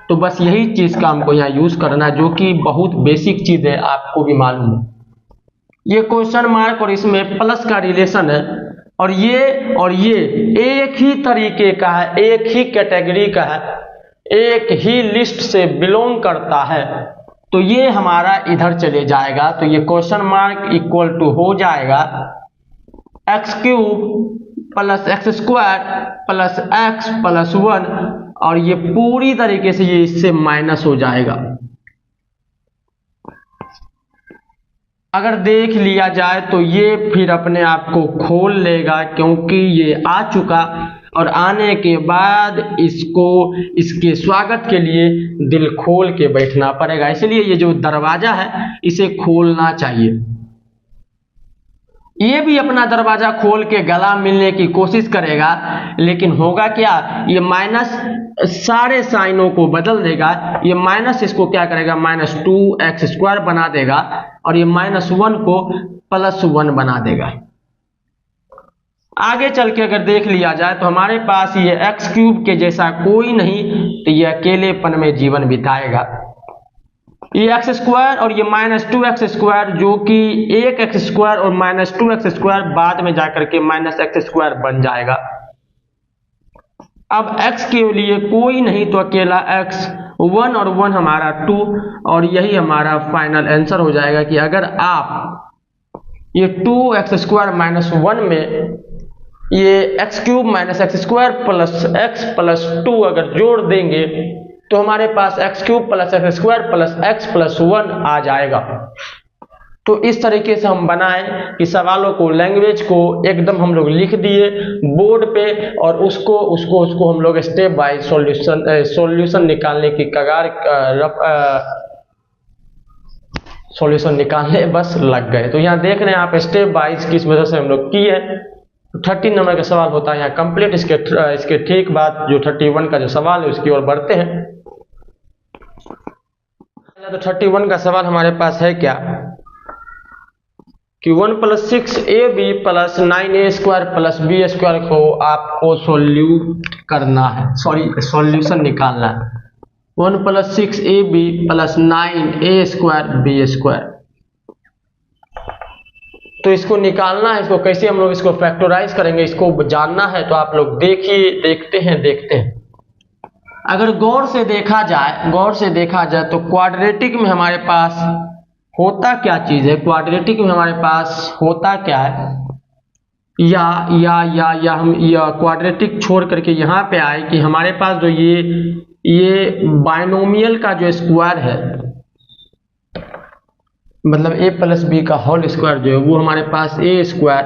तो बस यही चीज का हमको यहाँ यूज करना है, जो कि बहुत बेसिक चीज है, आपको भी मालूम है। ये क्वेश्चन मार्क और इसमें प्लस का रिलेशन है, और ये एक ही तरीके का है, एक ही कैटेगरी का है, एक ही लिस्ट से बिलोंग करता है। तो ये हमारा इधर चले जाएगा। तो ये क्वेश्चन मार्क इक्वल टू हो जाएगा x³ plus x² plus x plus 1, और ये पूरी तरीके से ये इससे माइनस हो जाएगा। अगर देख लिया जाए तो ये फिर अपने आप को खोल लेगा, क्योंकि ये आ चुका, और आने के बाद इसको इसके स्वागत के लिए दिल खोल के बैठना पड़ेगा। इसलिए ये जो दरवाजा है इसे खोलना चाहिए। ये भी अपना दरवाजा खोल के गला मिलने की कोशिश करेगा, लेकिन होगा क्या, ये माइनस सारे साइनों को बदल देगा। ये माइनस इसको क्या करेगा, -2x² बना देगा, और ये -1 को +1 बना देगा। आगे चल के अगर देख लिया जाए तो हमारे पास ये x³ के जैसा कोई नहीं, तो ये अकेलेपन में जीवन बिताएगा। ये x² और ये -2x², जो कि 1x² और -2x² बाद में जाकर के -x² बन जाएगा। अब x के लिए कोई नहीं तो अकेला x, 1 और 1 हमारा 2, और यही हमारा फाइनल आंसर हो जाएगा कि अगर आप ये 2x² - 1 में ये x³ - x² plus x plus 2 अगर जोड़ देंगे तो हमारे पास x³ plus x² plus x plus 1 आ जाएगा। तो इस तरीके से हम बनाएं कि सवालों को, लैंग्वेज को एकदम हम लोग लिख दिए बोर्ड पे, और उसको हम लोग स्टेप बाय सॉल्यूशन निकालने की कगार सॉल्यूशन निकालने बस लग गए। तो यहाँ देख रहे हैं आप स्टेप बाय किस वजह से हम लोग किए। 30 नंबर का सवाल होता है यहाँ कंप्लीट। इसके ठीक बाद जो 31 का जो सवाल है उसकी ओर बढ़ते हैं। तो 31 का सवाल हमारे पास है क्या कि 1 + 6ab plus 9a² plus b² को आपको सॉल्यूशन निकालना है। 1 + 6ab प्लस 9a² b²। तो इसको निकालना है। इसको कैसे हम लोग इसको फैक्टराइज करेंगे, इसको जानना है। तो आप लोग देखते हैं। अगर गौर से देखा जाए तो क्वाड्रेटिक में हमारे पास होता क्या चीज है, क्वाड्रेटिक में हमारे पास होता क्या है, या हम क्वाड्रेटिक छोड़ करके यहाँ पे आए कि हमारे पास जो ये बाइनोमियल का जो स्क्वायर है, मतलब a + b का होल स्क्वायर जो है वो हमारे पास a²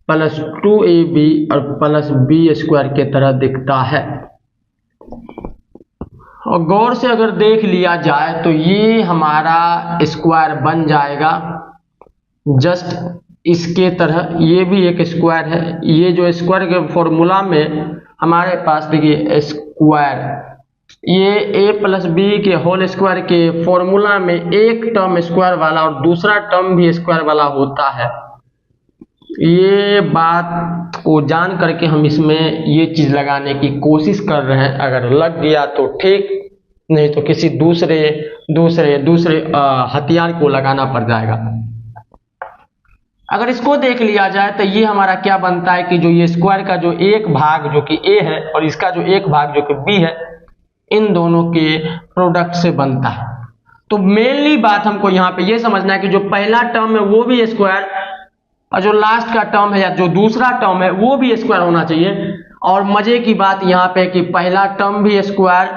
प्लस 2ab और प्लस b² के तरह दिखता है। और गौर से अगर देख लिया जाए तो ये हमारा स्क्वायर बन जाएगा जस्ट इसके तरह। ये भी एक स्क्वायर है। ये जो स्क्वायर के फॉर्मूला में हमारे पास देखिए स्क्वायर, ये a + b के होल स्क्वायर के फॉर्मूला में एक टर्म स्क्वायर वाला और दूसरा टर्म भी स्क्वायर वाला होता है। ये बात को जान करके हम इसमें ये चीज लगाने की कोशिश कर रहे हैं। अगर लग गया तो ठीक, नहीं तो किसी दूसरे हथियार को लगाना पड़ जाएगा। अगर इसको देख लिया जाए तो ये हमारा क्या बनता है कि जो ये स्क्वायर का जो एक भाग जो कि a है और इसका जो एक भाग जो कि b है, इन दोनों के प्रोडक्ट से बनता है। तो मेनली बात हमको यहाँ पे ये समझना है कि जो पहला टर्म है वो भी स्क्वायर, और जो लास्ट का टर्म है या जो दूसरा टर्म है वो भी स्क्वायर होना चाहिए। और मजे की बात यहाँ पे कि पहला टर्म भी स्क्वायर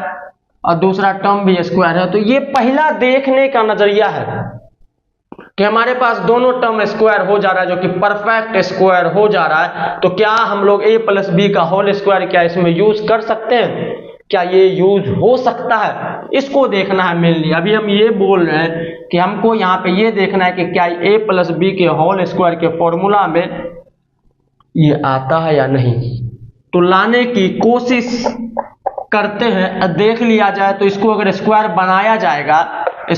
और दूसरा टर्म भी स्क्वायर है। तो ये पहला देखने का नजरिया है कि हमारे पास दोनों टर्म स्क्वायर हो जा रहा है, जो कि परफेक्ट स्क्वायर हो जा रहा है। तो क्या हम लोग a + b का होल स्क्वायर क्या इसमें यूज कर सकते हैं, क्या ये यूज हो सकता है, इसको देखना है मेनली। अभी हम ये बोल रहे हैं कि हमको यहाँ पे ये देखना है कि क्या a + b के होल स्क्वायर के फॉर्मूला में ये आता है या नहीं, तो लाने की कोशिश करते हैं। देख लिया जाए तो इसको अगर स्क्वायर बनाया जाएगा तो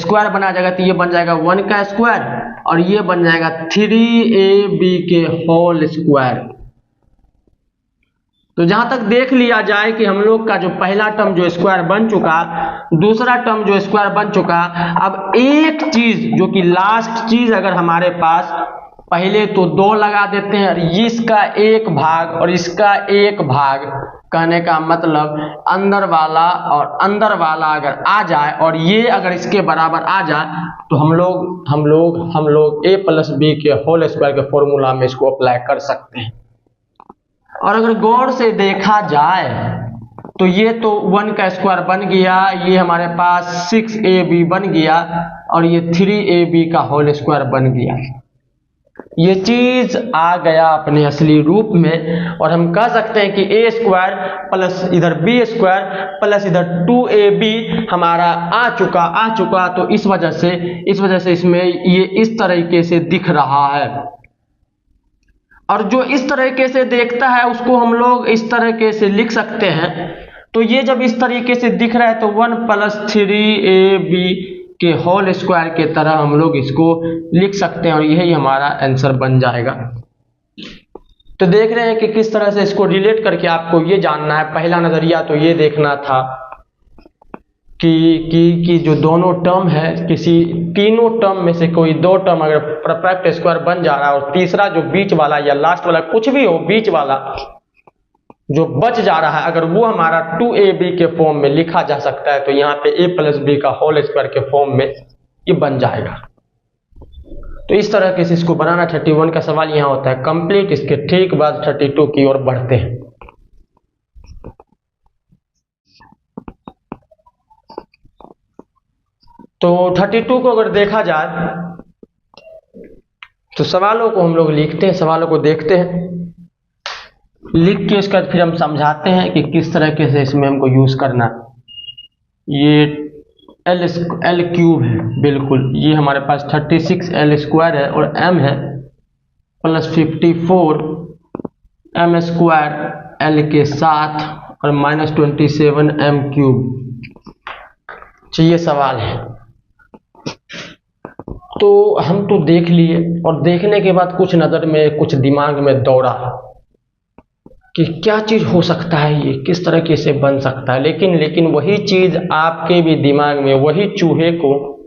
ये बन जाएगा 1 का स्क्वायर और ये बन जाएगा 3ab के होल स्क्वायर। तो जहां तक देख लिया जाए कि हम लोग का जो पहला टर्म जो स्क्वायर बन चुका, दूसरा टर्म जो स्क्वायर बन चुका, अब एक चीज जो कि लास्ट चीज अगर हमारे पास, पहले तो 2 लगा देते हैं और इसका एक भाग और इसका एक भाग, कहने का मतलब अंदर वाला और अंदर वाला अगर आ जाए और ये अगर इसके बराबर आ जाए तो हम लोग a प्लस बी के होल स्क्वायर के फॉर्मूला में इसको अप्लाई कर सकते हैं। और अगर गौर से देखा जाए तो ये तो 1 का स्क्वायर बन गया, ये हमारे पास 6ab बन गया और ये 3ab का होल स्क्वायर बन गया। ये चीज आ गया अपने असली रूप में और हम कह सकते हैं कि a स्क्वायर प्लस इधर b स्क्वायर प्लस इधर 2ab हमारा आ चुका। तो इस वजह से इसमें ये इस तरीके से दिख रहा है और जो इस तरीके से देखता है उसको हम लोग इस तरीके से लिख सकते हैं। तो ये जब इस तरीके से दिख रहा है तो 1 प्लस 3ab के होल स्क्वायर के तरह हम लोग इसको लिख सकते हैं और यही हमारा आंसर बन जाएगा। तो देख रहे हैं कि किस तरह से इसको रिलेट करके आपको ये जानना है। पहला नजरिया तो ये देखना था कि जो दोनों टर्म है, किसी तीनों टर्म में से कोई 2 टर्म अगर परफेक्ट स्क्वायर बन जा रहा है और तीसरा जो बीच वाला या लास्ट वाला कुछ भी हो, बीच वाला जो बच जा रहा है, अगर वो हमारा 2ab के फॉर्म में लिखा जा सकता है तो यहाँ पे a प्लस बी का होल स्क्वायर के फॉर्म में ये बन जाएगा। तो इस तरह के इसको बनाना 31 का सवाल यहाँ होता है कंप्लीट। इसके ठीक बाद 32 की ओर बढ़ते हैं। तो 32 को अगर देखा जाए तो सवालों को हम लोग लिखते हैं, सवालों को देखते हैं, लिख के इसका फिर हम समझाते हैं कि किस तरीके से इसमें हमको यूज करना। ये एल क्यूब है, बिल्कुल ये हमारे पास 36 एल स्क्वायर है और m है प्लस 54 m स्क्वायर एल के साथ और माइनस 27 m क्यूब। ये सवाल है। तो हम तो देख लिए और देखने के बाद कुछ नज़र में, कुछ दिमाग में दौड़ा कि क्या चीज़ हो सकता है, ये किस तरीके से बन सकता है। लेकिन वही चीज़ आपके भी दिमाग में, वही चूहे को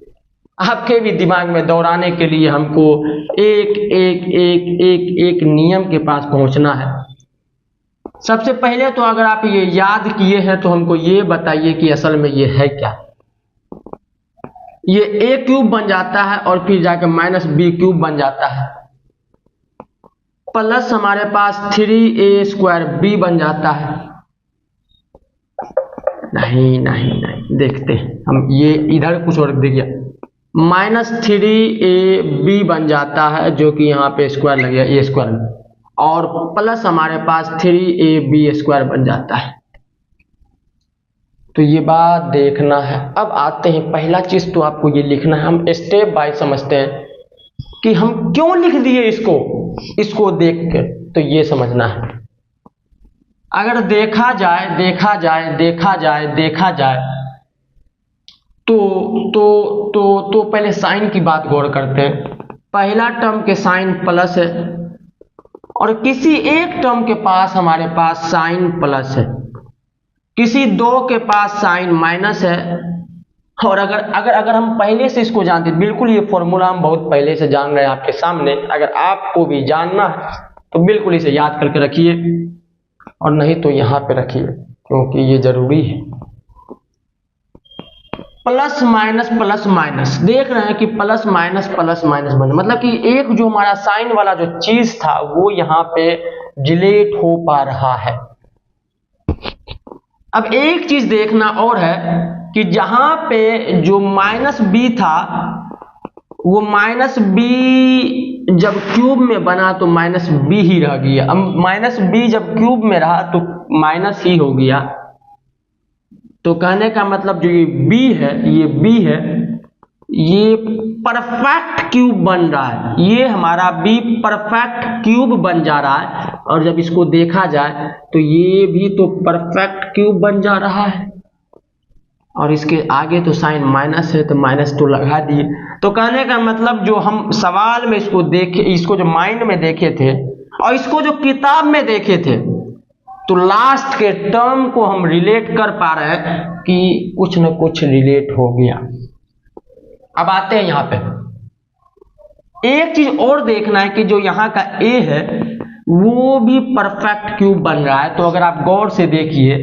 आपके भी दिमाग में दौड़ाने के लिए हमको एक नियम के पास पहुंचना है। सबसे पहले तो अगर आप ये याद किए हैं तो हमको ये बताइए कि असल में ये है क्या। ये a क्यूब बन जाता है और फिर जाकर माइनस b क्यूब बन जाता है, प्लस हमारे पास 3a स्क्वायर b बन जाता है। नहीं देखते हैं हम, ये इधर कुछ और दिख गया, माइनस 3ab बन जाता है जो कि यहाँ पे स्क्वायर लग गया a स्क्वायर, और प्लस हमारे पास 3ab स्क्वायर बन जाता है। तो ये बात देखना है। अब आते हैं, पहला चीज तो आपको ये लिखना है, हम स्टेप बाय समझते हैं कि हम क्यों लिख दिए इसको देख के, तो ये समझना है। अगर देखा जाए तो पहले साइन की बात गौर करते हैं। पहला टर्म के साइन प्लस है और किसी एक टर्म के पास हमारे पास साइन प्लस है, किसी 2 के पास साइन माइनस है। और अगर हम पहले से इसको जानते, बिल्कुल ये फॉर्मूला हम बहुत पहले से जान रहे हैं आपके सामने, अगर आपको भी जानना है तो बिल्कुल इसे याद करके रखिए और नहीं तो यहाँ पे रखिए क्योंकि ये जरूरी है। प्लस माइनस देख रहे हैं कि प्लस माइनस बने, मतलब कि एक जो हमारा साइन वाला जो चीज था वो यहाँ पे रिलेट हो पा रहा है। अब एक चीज देखना और है कि जहां पे जो माइनस बी था वो माइनस बी जब क्यूब में बना तो माइनस बी ही रह गया। अब माइनस बी जब क्यूब में रहा तो माइनस ही हो गया। तो कहने का मतलब जो ये बी है, ये परफेक्ट क्यूब बन रहा है, ये हमारा बी परफेक्ट क्यूब बन जा रहा है। और जब इसको देखा जाए तो ये भी तो परफेक्ट क्यूब बन जा रहा है, और इसके आगे तो साइन माइनस है तो माइनस तो लगा दिए। तो कहने का मतलब जो हम सवाल में इसको देखे, इसको जो माइंड में देखे थे और इसको जो किताब में देखे थे, तो लास्ट के टर्म को हम रिलेट कर पा रहे हैं कि कुछ न कुछ रिलेट हो गया। अब आते हैं यहाँ पे, एक चीज और देखना है कि जो यहाँ का ए है वो भी परफेक्ट क्यूब बन रहा है। तो अगर आप गौर से देखिए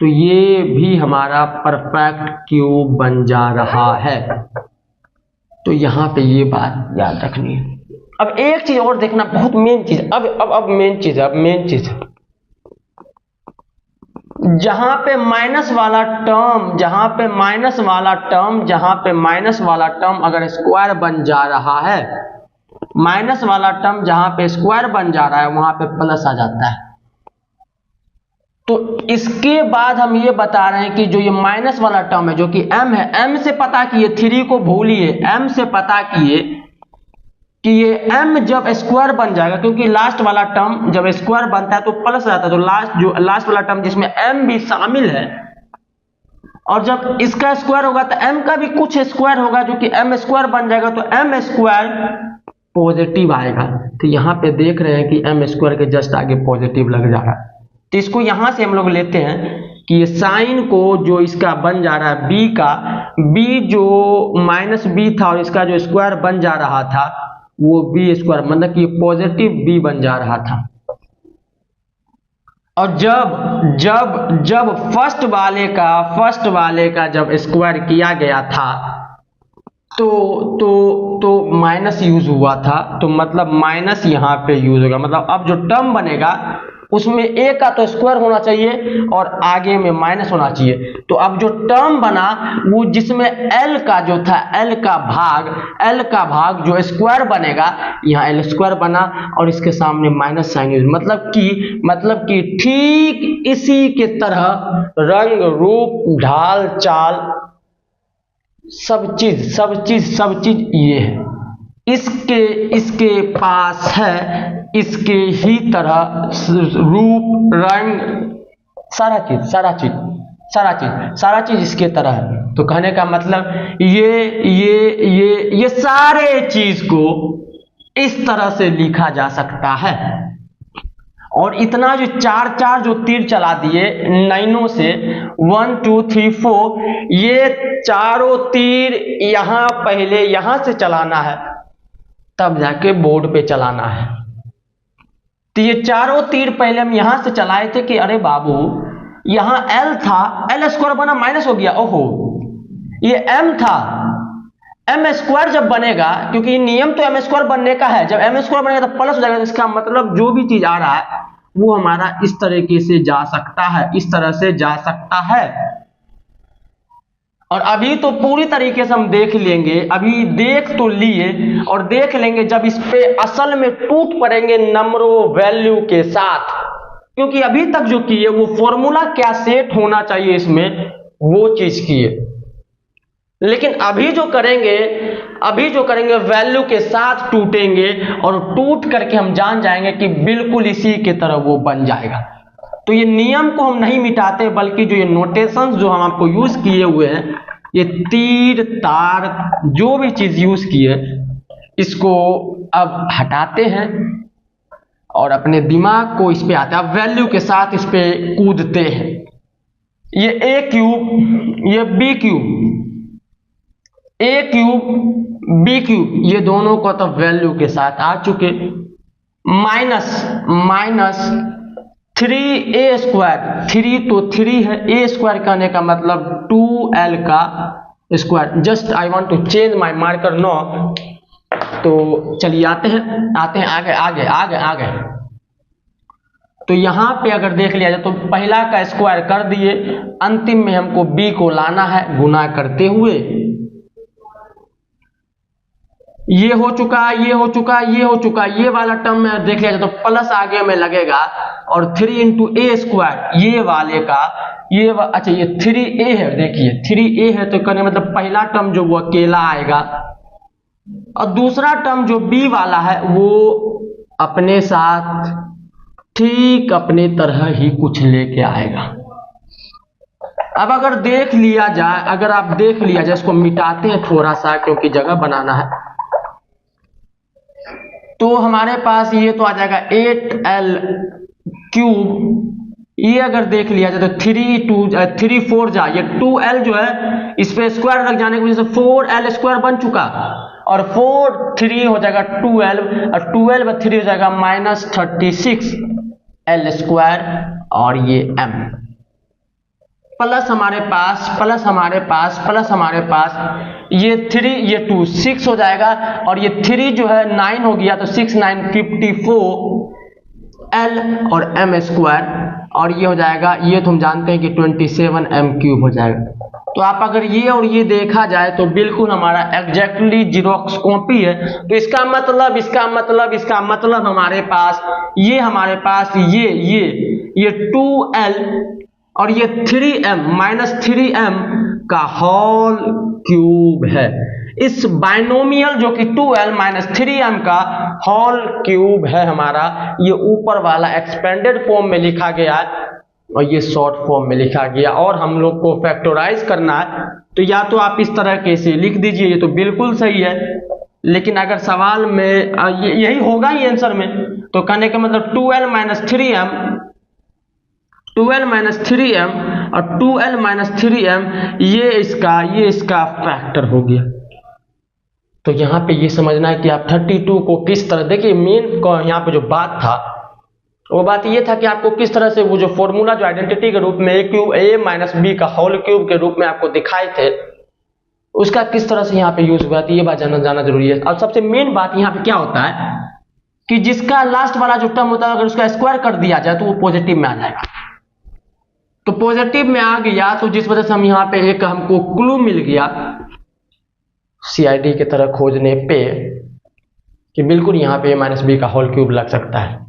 तो ये भी हमारा परफेक्ट क्यूब बन जा रहा है। तो यहाँ पे ये बात याद रखनी है। अब एक चीज और देखना, बहुत मेन चीज, अब मेन चीज जहां पे माइनस वाला टर्म अगर स्क्वायर बन जा रहा है, माइनस वाला टर्म जहां पे स्क्वायर बन जा रहा है वहां पे प्लस आ जाता है। तो इसके बाद हम ये बता रहे हैं कि जो ये माइनस वाला टर्म है जो कि m है, m से पता किए, 3 को भूलिए, m से पता किए कि ये m जब स्क्वायर बन जाएगा, क्योंकि लास्ट वाला टर्म जब स्क्वायर बनता है तो प्लस आता है, तो लास्ट वाला टर्म जिसमें m भी शामिल है, और जब इसका स्क्वायर होगा तो m का भी कुछ स्क्वायर होगा जो कि m स्क्वायर बन जाएगा, तो m स्क्वायर पॉजिटिव आएगा। तो यहाँ पे देख रहे हैं कि m स्क्वायर के जस्ट आगे पॉजिटिव लग जा रहा है। तो इसको यहां से हम लोग लेते हैं कि ये साइन को जो इसका बन जा रहा है b का, b जो माइनस b था और इसका जो स्क्वायर बन जा रहा था वो b स्क्वायर, मतलब कि पॉजिटिव b बन जा रहा था। और जब फर्स्ट वाले का जब स्क्वायर किया गया था तो माइनस यूज हुआ था, तो मतलब माइनस यहाँ पे यूज होगा। मतलब अब जो टर्म बनेगा उसमें a का तो स्क्वायर होना चाहिए और आगे में माइनस होना चाहिए। तो अब जो टर्म बना वो जिसमें l का जो था, l का भाग जो स्क्वायर बनेगा, यहाँ l स्क्वायर बना और इसके सामने माइनस साइन यूज, मतलब कि ठीक इसी के तरह रंग रूप ढाल चाल सब चीज ये है, इसके पास है इसके ही तरह रूप रंग सारा चीज इसके तरह है। तो कहने का मतलब ये सारे चीज को इस तरह से लिखा जा सकता है। और इतना जो चार जो तीर चला दिए लाइनों से 1 2 3 4, ये चारों तीर यहां पहले यहां से चलाना है तब जाके बोर्ड पे चलाना है। तो ये चारों तीर पहले हम यहां से चलाए थे कि अरे बाबू यहां l था, l स्क्वायर बना माइनस हो गया, ओहो ये m था, m स्क्वायर जब बनेगा, क्योंकि नियम तो m स्क्वायर बनने का है, जब m स्क्वायर बनेगा तो प्लस हो जाएगा। इसका मतलब जो भी चीज आ रहा है वो हमारा इस तरीके से जा सकता है, इस तरह से जा सकता है। और अभी तो पूरी तरीके से हम देख लेंगे, अभी देख तो लिए और देख लेंगे जब इस पे असल में टूट पड़ेंगे नंबरों वैल्यू के साथ, क्योंकि अभी तक जो किए वो फॉर्मूला क्या सेट होना चाहिए इसमें वो चीज किए, लेकिन अभी जो करेंगे वैल्यू के साथ टूटेंगे और टूट करके हम जान जाएंगे कि बिल्कुल इसी के तरह वो बन जाएगा। तो ये नियम को हम नहीं मिटाते, बल्कि जो ये नोटेशंस जो हम आपको यूज किए हुए हैं, ये तीर तार जो भी चीज यूज किए, इसको अब हटाते हैं और अपने दिमाग को इस पे आते हैं, अब वैल्यू के साथ इस पे कूदते हैं। ये a क्यूब, ये b cube, a cube b cube, ये दोनों को तो वैल्यू के साथ आ चुके। माइनस 3a स्क्वायर, 3 तो 3 है, a स्क्वायर कहने का मतलब 2l का square. Just I want to change my marker now. तो चलिए आते हैं आगे। तो यहां पे अगर देख लिया जाए तो पहला का स्क्वायर कर दिए, अंतिम में हमको b को लाना है गुना करते हुए। ये हो चुका, ये वाला टर्म में देख लिया जाए तो प्लस आगे में लगेगा और 3 इंटू ए स्क्वायर ये वाले का अच्छा ये 3a है, देखिए 3a है तो कहने मतलब पहला टर्म जो वो अकेला आएगा और दूसरा टर्म जो b वाला है वो अपने साथ ठीक अपने तरह ही कुछ लेके आएगा। अब अगर देख लिया जाए, अगर आप देख लिया जाए, इसको मिटाते हैं थोड़ा सा क्योंकि जगह बनाना है, तो हमारे पास ये तो आ जाएगा 8l क्यूब। ये अगर देख लिया जाए तो 3 4 जा, ये 2l जो है इस पे स्क्वायर लग जाने की वजह से 4l स्क्वायर बन चुका, और 4 3 हो जाएगा 12, और 12 3 हो जाएगा -36l स्क्वायर, और ये m प्लस हमारे पास ये 3 ये 2 6 हो जाएगा, और ये 3 जो है 9 हो गया, तो 6 9 54l और m स्क्वायर, और ये हो जाएगा, ये तो हम जानते हैं कि 27m क्यूब हो जाएगा। तो आप अगर ये और ये देखा जाए तो बिल्कुल हमारा एग्जैक्टली जीरोक्स कॉपी है। तो इसका मतलब हमारे पास ये 2l और ये 3m -3m का होल क्यूब है। इस बाइनोमियल जो कि 2l -3m का होल क्यूब है हमारा, ये ऊपर वाला एक्सपेंडेड फॉर्म में लिखा गया है और ये शॉर्ट फॉर्म में लिखा गया, और हम लोग को फैक्टराइज करना है तो या तो आप इस तरह के से लिख दीजिए, ये तो बिल्कुल सही है, लेकिन अगर सवाल में यही होगा ही आंसर में, तो कहने का मतलब 2l -3m और 2l -3m ये इसका फैक्टर हो गया। तो यहाँ पे ये समझना है कि आप 32 को किस तरह, देखिए मेन यहाँ पे जो बात था वो बात ये था कि आपको किस तरह से वो जो फॉर्मूला जो आइडेंटिटी के रूप में a - b का होल क्यूब के रूप में आपको दिखाए थे, उसका किस तरह से यहाँ पे यूज हुआ था, ये बात जाना जरूरी है। और सबसे मेन बात यहाँ पे क्या होता है कि जिसका लास्ट वाला जो टर्म होता है अगर उसका स्क्वायर कर दिया जाए तो वो पॉजिटिव में आ जाएगा। तो पॉजिटिव में आ गया, तो जिस वजह से हम यहाँ पे एक हमको क्लू मिल गया CID की तरह खोजने पे कि बिल्कुल यहाँ पे a - b का होल क्यूब लग सकता है।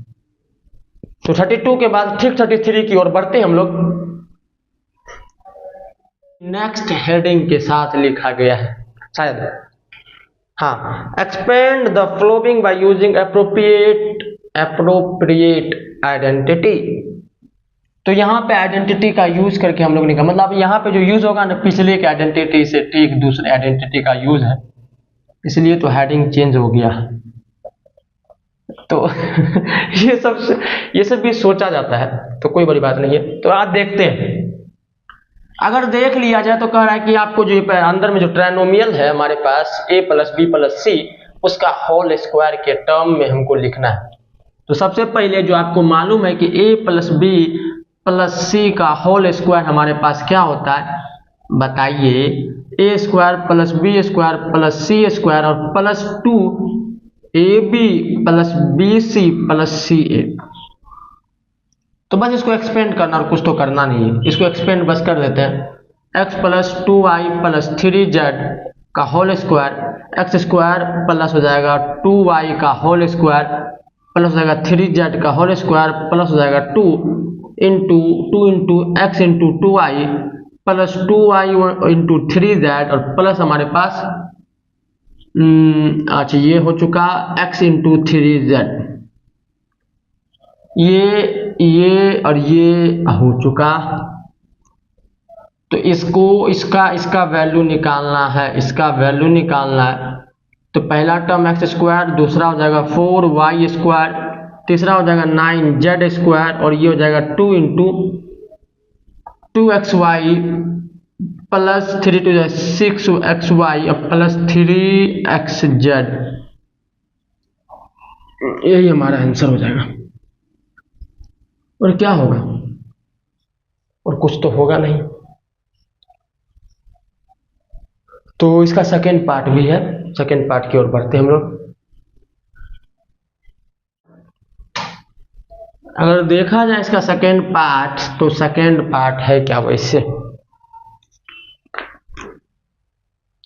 तो 32 के बाद ठीक 33 की ओर बढ़ते हैं हम लोग। नेक्स्ट हेडिंग के साथ लिखा गया है शायद, हाँ, expand the following by using appropriate identity. तो यहाँ पे आइडेंटिटी का यूज करके हम लोग ने कहा, मतलब यहाँ पे जो यूज होगा ना पिछले के आइडेंटिटी से ठीक दूसरे आइडेंटिटी का यूज है, इसलिए तो हेडिंग चेंज हो गया। तो ये सब भी सोचा जाता है, तो कोई बड़ी बात नहीं है। तो आप देखते हैं, अगर देख लिया जाए तो कह रहा है कि आपको जो अंदर में जो ट्राइनोमियल है हमारे पास a + b + c, उसका होल स्क्वायर के टर्म में हमको लिखना है। तो सबसे पहले जो आपको मालूम है कि a + b + c का होल स्क्वायर हमारे पास क्या होता है, बताइए। a² + b² + c² और +2ab + bc + ca। तो बस इसको एक्सपेंड करना और कुछ तो करना नहीं है, इसको एक्सपेंड बस कर देते हैं। x + 2y + 3z का होल स्क्वायर, x² प्लस हो जाएगा 2y का होल स्क्वायर प्लस हो जाएगा 3z का होल स्क्वायर प्लस हो जाएगा 2 × x × 2y plus 2y × 3z और प्लस हमारे पास अच्छा ये हो चुका x × 3z, ये और ये हो चुका। तो इसका वैल्यू निकालना है, तो पहला टर्म x², दूसरा हो जाएगा 4y², तीसरा हो जाएगा 9z² और ये हो जाएगा 2 × 2xy plus 3 × 6xy plus 3xz। यही हमारा आंसर हो जाएगा। और क्या होगा, और कुछ तो होगा नहीं। तो इसका सेकेंड पार्ट भी है, सेकेंड पार्ट की ओर बढ़ते हैं हम लोग। अगर देखा जाए इसका सेकेंड पार्ट, तो सेकेंड पार्ट है क्या वैसे,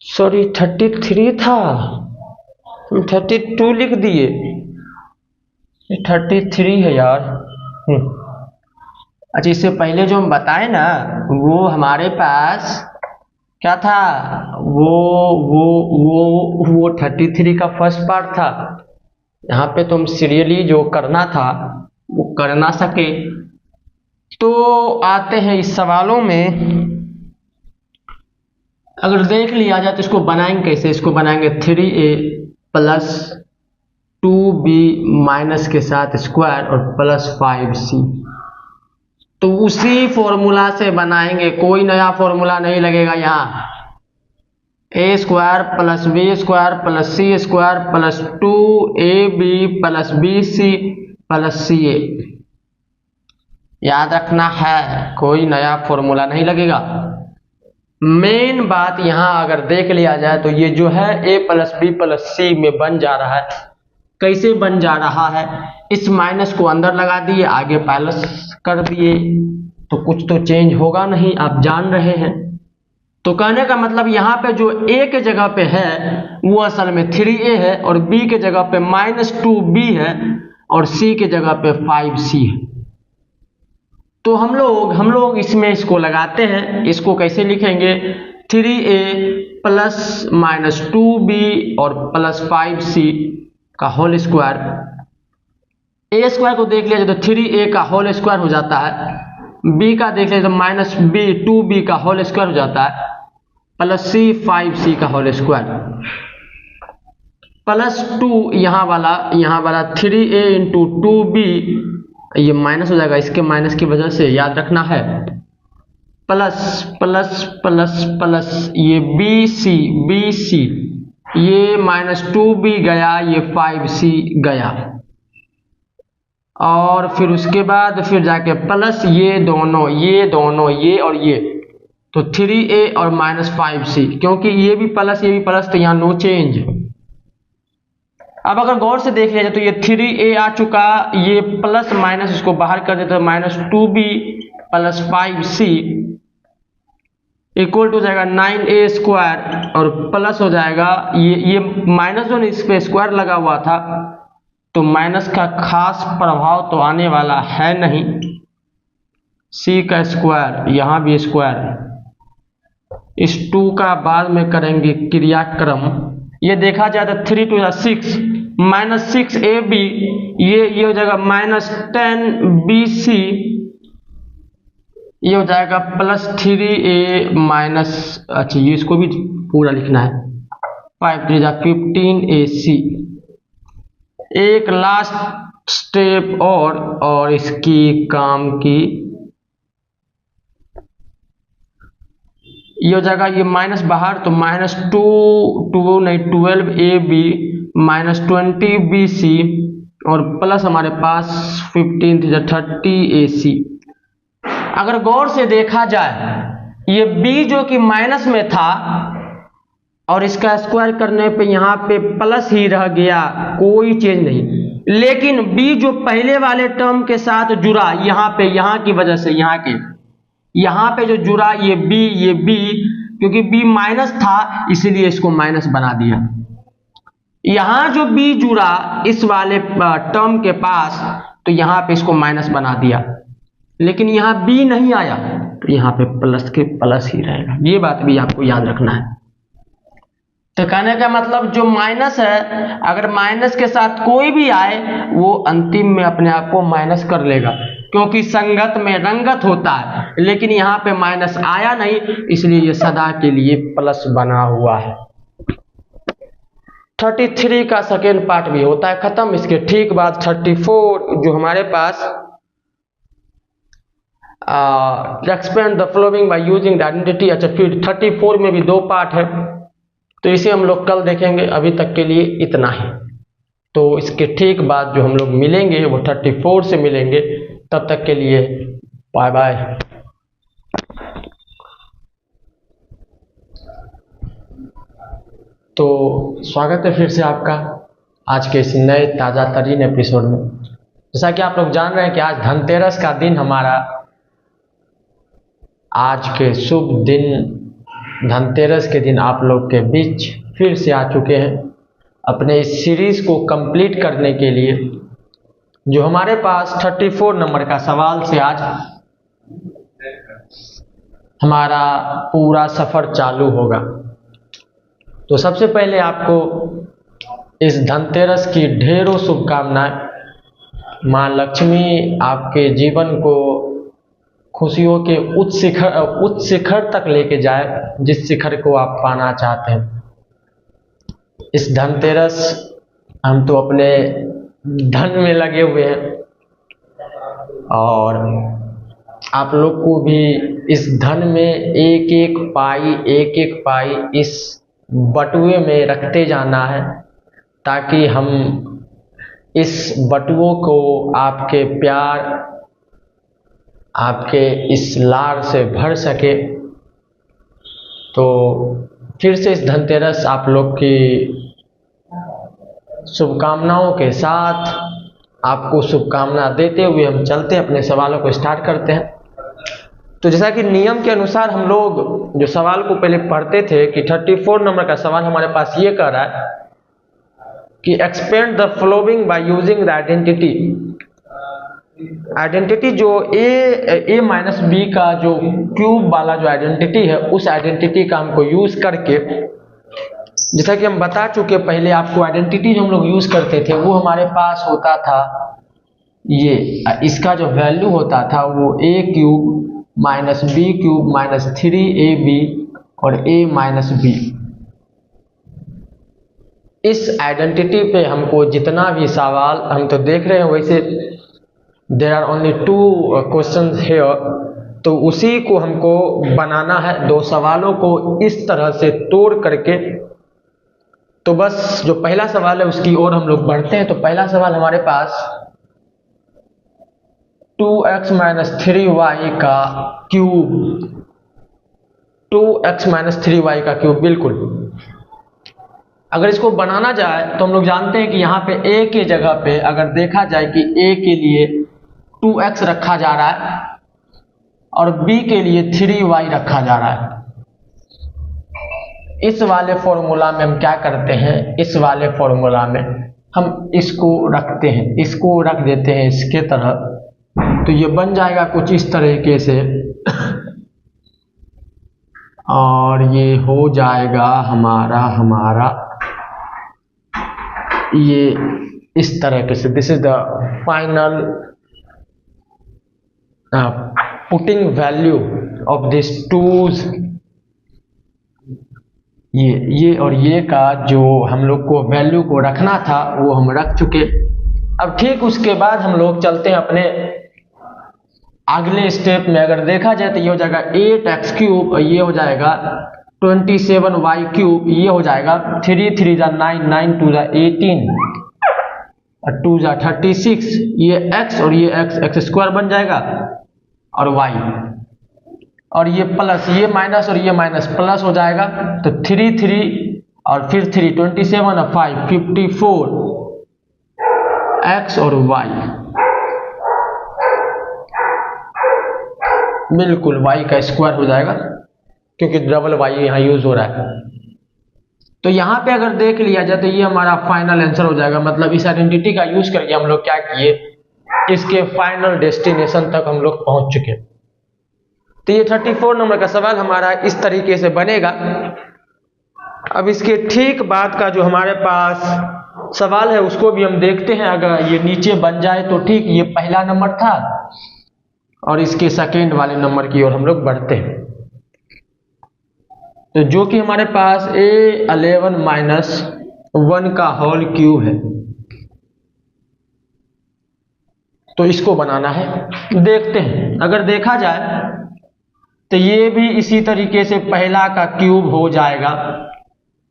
सॉरी 33 था, हम 32 लिख दिए, 33 है यार। अच्छा इससे पहले जो हम बताए ना, वो हमारे पास क्या था, वो 33 का फर्स्ट पार्ट था। यहाँ पे तो हम सीरियली जो करना था वो कर ना सके। तो आते हैं इस सवालों में, अगर देख लिया जाए तो इसको बनाएंगे कैसे। इसको बनाएंगे 3a प्लस 2b माइनस के साथ स्क्वायर और प्लस 5c। तो उसी फॉर्मूला से बनाएंगे, कोई नया फॉर्मूला नहीं लगेगा यहाँ। a square plus b square plus c square plus 2ab plus bc plus ca, याद रखना है, कोई नया फॉर्मूला नहीं लगेगा। मेन बात यहाँ अगर देख लिया जाए तो ये जो है a plus B plus C में बन जा रहा है। कैसे बन जा रहा है, इस माइनस को अंदर लगा दिए, आगे प्लस कर दिए, तो कुछ तो चेंज होगा नहीं, आप जान रहे हैं। तो कहने का मतलब यहाँ पे जो a के जगह पे है वो असल में 3a है, और b के जगह पे -2b है, और c के जगह पे 5c है। तो हम लोग इसमें इसको लगाते हैं। इसको कैसे लिखेंगे, 3a प्लस -2b और प्लस 5c का होल स्क्वायर। a स्क्वायर को देख लिया जाए तो 3a का होल स्क्वायर हो जाता है, b का देख लिया तो -2b का होल स्क्वायर हो जाता है, प्लस c 5c का होल स्क्वायर, प्लस 2 यहाँ वाला 3a इंटू 2b, ये माइनस हो जाएगा, इसके माइनस की वजह से याद रखना है, प्लस प्लस प्लस प्लस ये bc, ये -2b गया, ये 5c गया, और फिर उसके बाद फिर जाके प्लस ये दोनों ये और ये, तो 3a और -5c, क्योंकि ये भी प्लस तो यहाँ नो चेंज। अब अगर गौर से देख लिया जाए तो ये 3a आ चुका, ये प्लस माइनस इसको बाहर कर देते हैं, -2b plus 5c equal to जाएगा 9a स्क्वायर, और प्लस हो जाएगा ये माइनस जो इस पे स्क्वायर लगा हुआ था, तो माइनस का खास प्रभाव तो आने वाला है नहीं। c का स्क्वायर, यहाँ भी स्क्वायर, इस 2 का बाद में करेंगे क्रियाक्रम। ये देखा जाए तो 3 2 6, -6ab, ये हो जाएगा -10bc, ये हो जाएगा प्लस 3a माइनस, अच्छा ये इसको भी पूरा लिखना है, 5 3 15ac। एक लास्ट स्टेप और इसकी काम की, ये हो जाएगा, ये माइनस बाहर, तो -12ab -20bc और प्लस हमारे पास 15 30ac। अगर गौर से देखा जाए, ये b जो कि माइनस में था और इसका स्क्वायर करने पे यहाँ पे प्लस ही रह गया, कोई चेंज नहीं। लेकिन b जो पहले वाले टर्म के साथ जुड़ा, यहाँ की वजह से, यहाँ पे जो जुड़ा ये b, क्योंकि b माइनस था इसलिए इसको माइनस बना दिया। यहाँ जो b जुड़ा इस वाले टर्म के पास, तो यहाँ पे इसको माइनस बना दिया, लेकिन यहाँ b नहीं आया, तो यहाँ पे प्लस के प्लस ही रहेगा। ये बात भी आपको याद रखना है। तो कहने का मतलब जो माइनस है, अगर माइनस के साथ कोई भी आए वो अंतिम में अपने आप को माइनस कर लेगा, क्योंकि संगत में रंगत होता है। लेकिन यहाँ पे माइनस आया नहीं, इसलिए ये सदा के लिए प्लस बना हुआ है। 33 का सेकेंड पार्ट भी होता है खत्म। इसके ठीक बाद 34 जो हमारे पास expand the following by using the identity. अच्छा, फिर 34 में भी 2 पार्ट है, तो इसे हम लोग कल देखेंगे। अभी तक के लिए इतना ही। तो इसके ठीक बाद जो हम लोग मिलेंगे वो 34 से मिलेंगे। तब तक के लिए बाय बाय। तो स्वागत है फिर से आपका आज के इस नए ताज़ा तरीन एपिसोड में। जैसा कि आप लोग जान रहे हैं कि आज धनतेरस का दिन हमारा, आज के शुभ दिन धनतेरस के दिन आप लोग के बीच फिर से आ चुके हैं अपने इस सीरीज को कंप्लीट करने के लिए, जो हमारे पास 34 नंबर का सवाल से आज हमारा पूरा सफर चालू होगा। तो सबसे पहले आपको इस धनतेरस की ढेरों शुभकामनाएं। माँ लक्ष्मी आपके जीवन को खुशियों के उच्च शिखर तक लेके जाए, जिस शिखर को आप पाना चाहते हैं। इस धनतेरस हम तो अपने धन में लगे हुए हैं, और आप लोग को भी इस धन में एक एक पाई इस बटुए में रखते जाना है, ताकि हम इस बटुओं को आपके प्यार, आपके इस लार से भर सके। तो फिर से इस धनतेरस आप लोग की शुभकामनाओं के साथ, आपको शुभकामना देते हुए हम चलते हैं, अपने सवालों को स्टार्ट करते हैं। तो जैसा कि नियम के अनुसार हम लोग जो सवाल को पहले पढ़ते थे कि 34 नंबर का सवाल हमारे पास ये कह रहा है कि expand the following by using the identity. Identity जो a माइनस बी का जो क्यूब वाला जो आइडेंटिटी है, उस आइडेंटिटी का हमको यूज करके, जैसा कि हम बता चुके पहले आपको, आइडेंटिटी जो हम लोग यूज करते थे वो हमारे पास होता था ये, इसका जो वैल्यू होता था वो a cube minus B cube minus 3ab और a माइनस बी। इस आइडेंटिटी पे हमको जितना भी सवाल हम तो देख रहे हैं, वैसे there are only 2 questions here, तो उसी को हमको बनाना है, 2 सवालों को इस तरह से तोड़ करके। तो बस जो पहला सवाल है उसकी ओर हम लोग बढ़ते हैं। तो पहला सवाल हमारे पास 2x माइनस 3y का क्यूब, 2x माइनस 3y का क्यूब, बिल्कुल। अगर इसको बनाना जाए तो हम लोग जानते हैं कि यहाँ पे a के जगह पे अगर देखा जाए कि a के लिए 2x रखा जा रहा है और b के लिए 3y रखा जा रहा है। इस वाले फॉर्मूला में हम क्या करते हैं, इस वाले फॉर्मूला में हम इसको रखते हैं, इसको रख देते हैं इसके तरह। तो ये बन जाएगा कुछ इस तरीके से, और ये हो जाएगा हमारा ये इस तरह से। This is the final putting value of this twos. ये और ये का जो हम लोग को वैल्यू को रखना था वो हम रख चुके। अब ठीक उसके बाद हम लोग चलते हैं अपने अगले स्टेप में। अगर देखा जाए तो ये हो जाएगा 8x क्यूब, और ये हो जाएगा 27y क्यूब, ये हो जाएगा 3 3 जा 9, 9 2 जा 18 और 2 जा 36। ये x और ये x स्क्वायर बन जाएगा, और y, और ये प्लस, ये माइनस और ये माइनस प्लस हो जाएगा। तो 3 3 और फिर 3, 27 और 5 54 x और y, बिल्कुल y का स्क्वायर हो जाएगा, क्योंकि डबल y यहाँ यूज हो रहा है। तो यहाँ पे अगर देख लिया जाए तो ये हमारा फाइनल आंसर हो जाएगा। मतलब इस आइडेंटिटी का यूज करके हम लोग क्या किए, इसके फाइनल डेस्टिनेशन तक हम लोग पहुंच चुके। तो ये 34 नंबर का सवाल हमारा इस तरीके से बनेगा। अब इसके ठीक बाद का जो हमारे पास सवाल है उसको भी हम देखते हैं। अगर ये नीचे बन जाए तो ठीक, ये पहला नंबर था, और इसके सेकेंड वाले नंबर की ओर हम लोग बढ़ते हैं। तो जो कि हमारे पास a11 माइनस 1 का होल क्यूब है, तो इसको बनाना है। देखते हैं, अगर देखा जाए तो ये भी इसी तरीके से पहला का क्यूब हो जाएगा,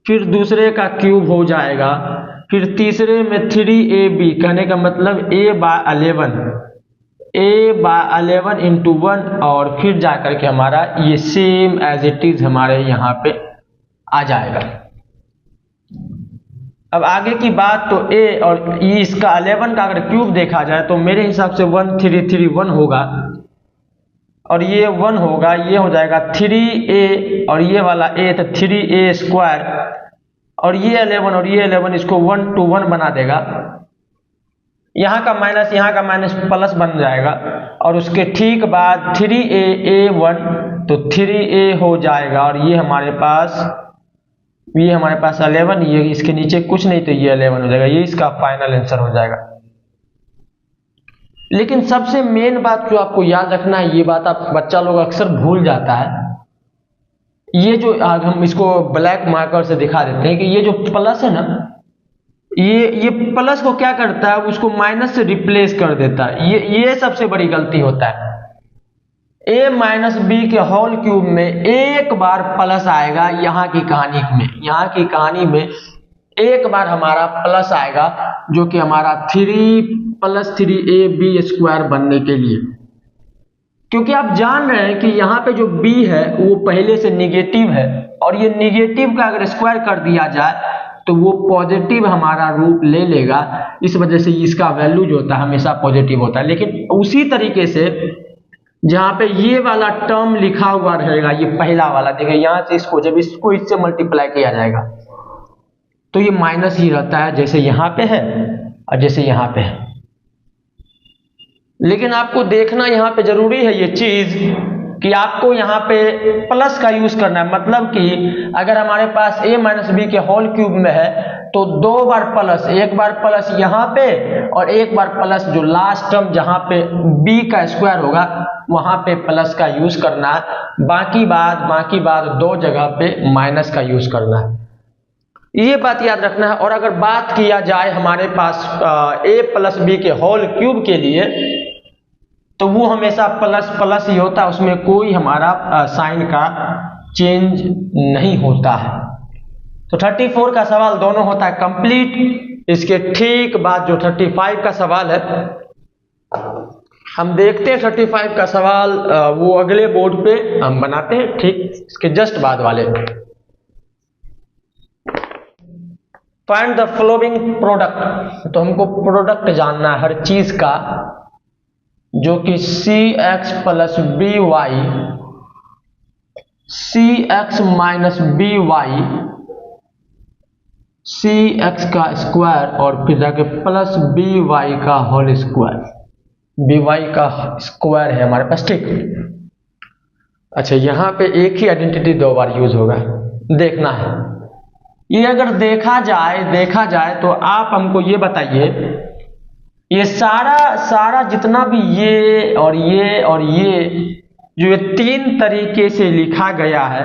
फिर दूसरे का क्यूब हो जाएगा, फिर तीसरे में 3ab, कहने का मतलब a/11 इंटू 1, और फिर जाकर के हमारा ये सेम एज इट इज हमारे यहाँ पे आ जाएगा। अब आगे की बात तो a और ये इसका 11 का अगर क्यूब देखा जाए तो मेरे हिसाब से 1331 होगा, और ये 1 होगा, ये हो जाएगा 3a, और ये वाला a तो 3a स्क्वायर, और ये 11 और ये 11 इसको 1 to 1 बना देगा। यहाँ का माइनस प्लस बन जाएगा, और उसके ठीक बाद 3a 1 तो 3a हो जाएगा, और ये हमारे पास 11, ये इसके नीचे कुछ नहीं, तो ये 11 हो जाएगा। ये इसका फाइनल आंसर हो जाएगा। लेकिन सबसे मेन बात जो आपको याद रखना है, ये बात आप बच्चा लोग अक्सर भूल जाता है, ये जो हम इसको ब्लैक मार्कर से दिखा देते हैं कि ये जो प्लस है ना, ये प्लस को क्या करता है, उसको माइनस से रिप्लेस कर देता है। ये सबसे बड़ी गलती होता है। a माइनस बी के होल क्यूब में एक बार प्लस आएगा, यहाँ की कहानी में एक बार हमारा प्लस आएगा, जो कि हमारा 3 + 3ab² बनने के लिए, क्योंकि आप जान रहे हैं कि यहाँ पे जो b है वो पहले से निगेटिव है, और ये निगेटिव का अगर स्क्वायर कर दिया जाए तो वो पॉजिटिव हमारा रूप ले लेगा। इस वजह से इसका वैल्यू जो होता है हमेशा पॉजिटिव होता है। लेकिन उसी तरीके से जहाँ पे ये वाला टर्म लिखा हुआ रहेगा, ये पहला वाला, देखिए यहाँ से इसको जब इससे मल्टीप्लाई किया जाएगा तो ये माइनस ही रहता है, जैसे यहाँ पे है और जैसे यहाँ पे है। लेकिन आपको देखना यहाँ पे जरूरी है ये चीज कि आपको यहाँ पे प्लस का यूज करना है। मतलब कि अगर हमारे पास a माइनस बी के होल क्यूब में है तो 2 बार प्लस, एक बार प्लस यहाँ पे और एक बार प्लस जो लास्ट टर्म जहाँ पे b का स्क्वायर होगा वहां पे प्लस का यूज करना है। बाकी बात 2 जगह पे माइनस का यूज करना है, ये बात याद रखना है। और अगर बात किया जाए हमारे पास a + b के होल क्यूब के लिए, तो वो हमेशा प्लस ही होता है, उसमें कोई हमारा साइन का चेंज नहीं होता है। तो 34 का सवाल दोनों होता है कंप्लीट। इसके ठीक बाद जो 35 का सवाल है हम देखते हैं। 35 का सवाल वो अगले बोर्ड पे हम बनाते हैं, ठीक इसके जस्ट बाद वाले। फाइंड द फॉलोइंग प्रोडक्ट, तो हमको प्रोडक्ट जानना है हर चीज का, जो कि cx + by, cx - by, cx का स्क्वायर और फिर जाके प्लस by का होल स्क्वायर, by का स्क्वायर है हमारे पास, ठीक। अच्छा, यहाँ पे एक ही आइडेंटिटी 2 बार यूज होगा, देखना है। ये अगर देखा जाए तो आप हमको ये बताइए, ये सारा जितना भी ये और ये जो ये 3 तरीके से लिखा गया है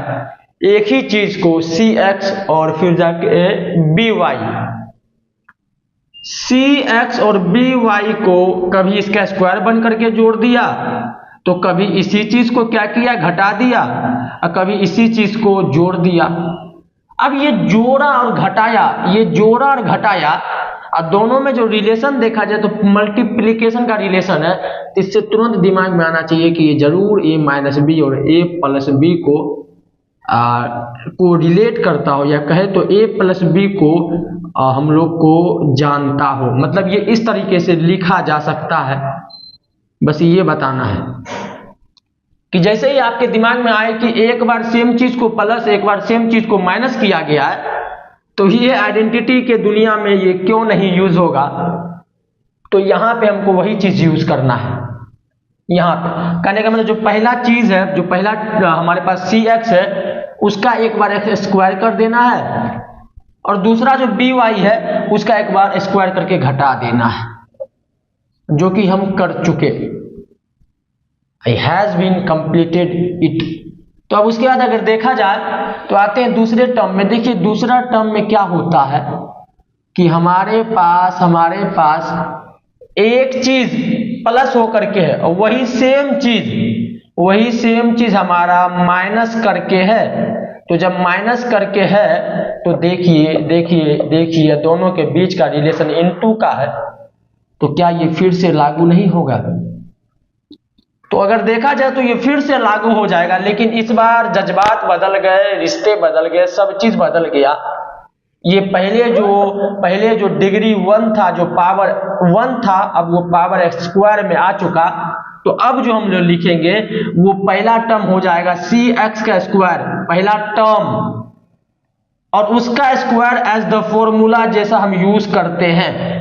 एक ही चीज को, cx और फिर जाके by, cx और by को कभी इसका स्क्वायर बन करके जोड़ दिया, तो कभी इसी चीज को क्या किया, घटा दिया, और कभी इसी चीज को जोड़ दिया। अब ये जोड़ा और घटाया, और दोनों में जो रिलेशन देखा जाए तो मल्टीप्लिकेशन का रिलेशन है, तो इससे तुरंत दिमाग में आना चाहिए कि ये जरूर a माइनस बी और a प्लस बी को रिलेट करता हो, या कहे तो a प्लस बी को हम लोग को जानता हो। मतलब ये इस तरीके से लिखा जा सकता है, बस ये बताना है कि जैसे ही आपके दिमाग में आए कि एक बार सेम चीज को प्लस, एक बार सेम चीज को माइनस किया गया है, तो ये आइडेंटिटी के दुनिया में ये क्यों नहीं यूज होगा। तो यहाँ पे हमको वही चीज यूज करना है। यहाँ पे कहने का मतलब जो पहला चीज है, जो पहला हमारे पास cx है, उसका एक बार स्क्वायर कर देना है, और दूसरा जो by है उसका एक बार स्क्वायर करके घटा देना है, जो कि हम कर चुके। I has been completed it। तो अब उसके बाद अगर देखा जाए तो आते हैं दूसरे टर्म में। देखिए दूसरा टर्म में क्या होता है कि हमारे पास एक चीज प्लस होकर के है, और वही सेम चीज हमारा माइनस करके है। तो जब माइनस करके है तो देखिए दोनों के बीच का रिलेशन इनटू का है, तो क्या ये फिर से लागू नहीं होगा। तो अगर देखा जाए तो ये फिर से लागू हो जाएगा, लेकिन इस बार जज्बात बदल गए, रिश्ते बदल गए, सब चीज बदल गया। ये पहले जो डिग्री 1 था, जो पावर 1 था, अब वो पावर x² में आ चुका। तो अब जो हम लोग लिखेंगे वो पहला टर्म हो जाएगा cx का स्क्वायर, पहला टर्म, और उसका स्क्वायर एज द फॉर्मूला जैसा हम यूज करते हैं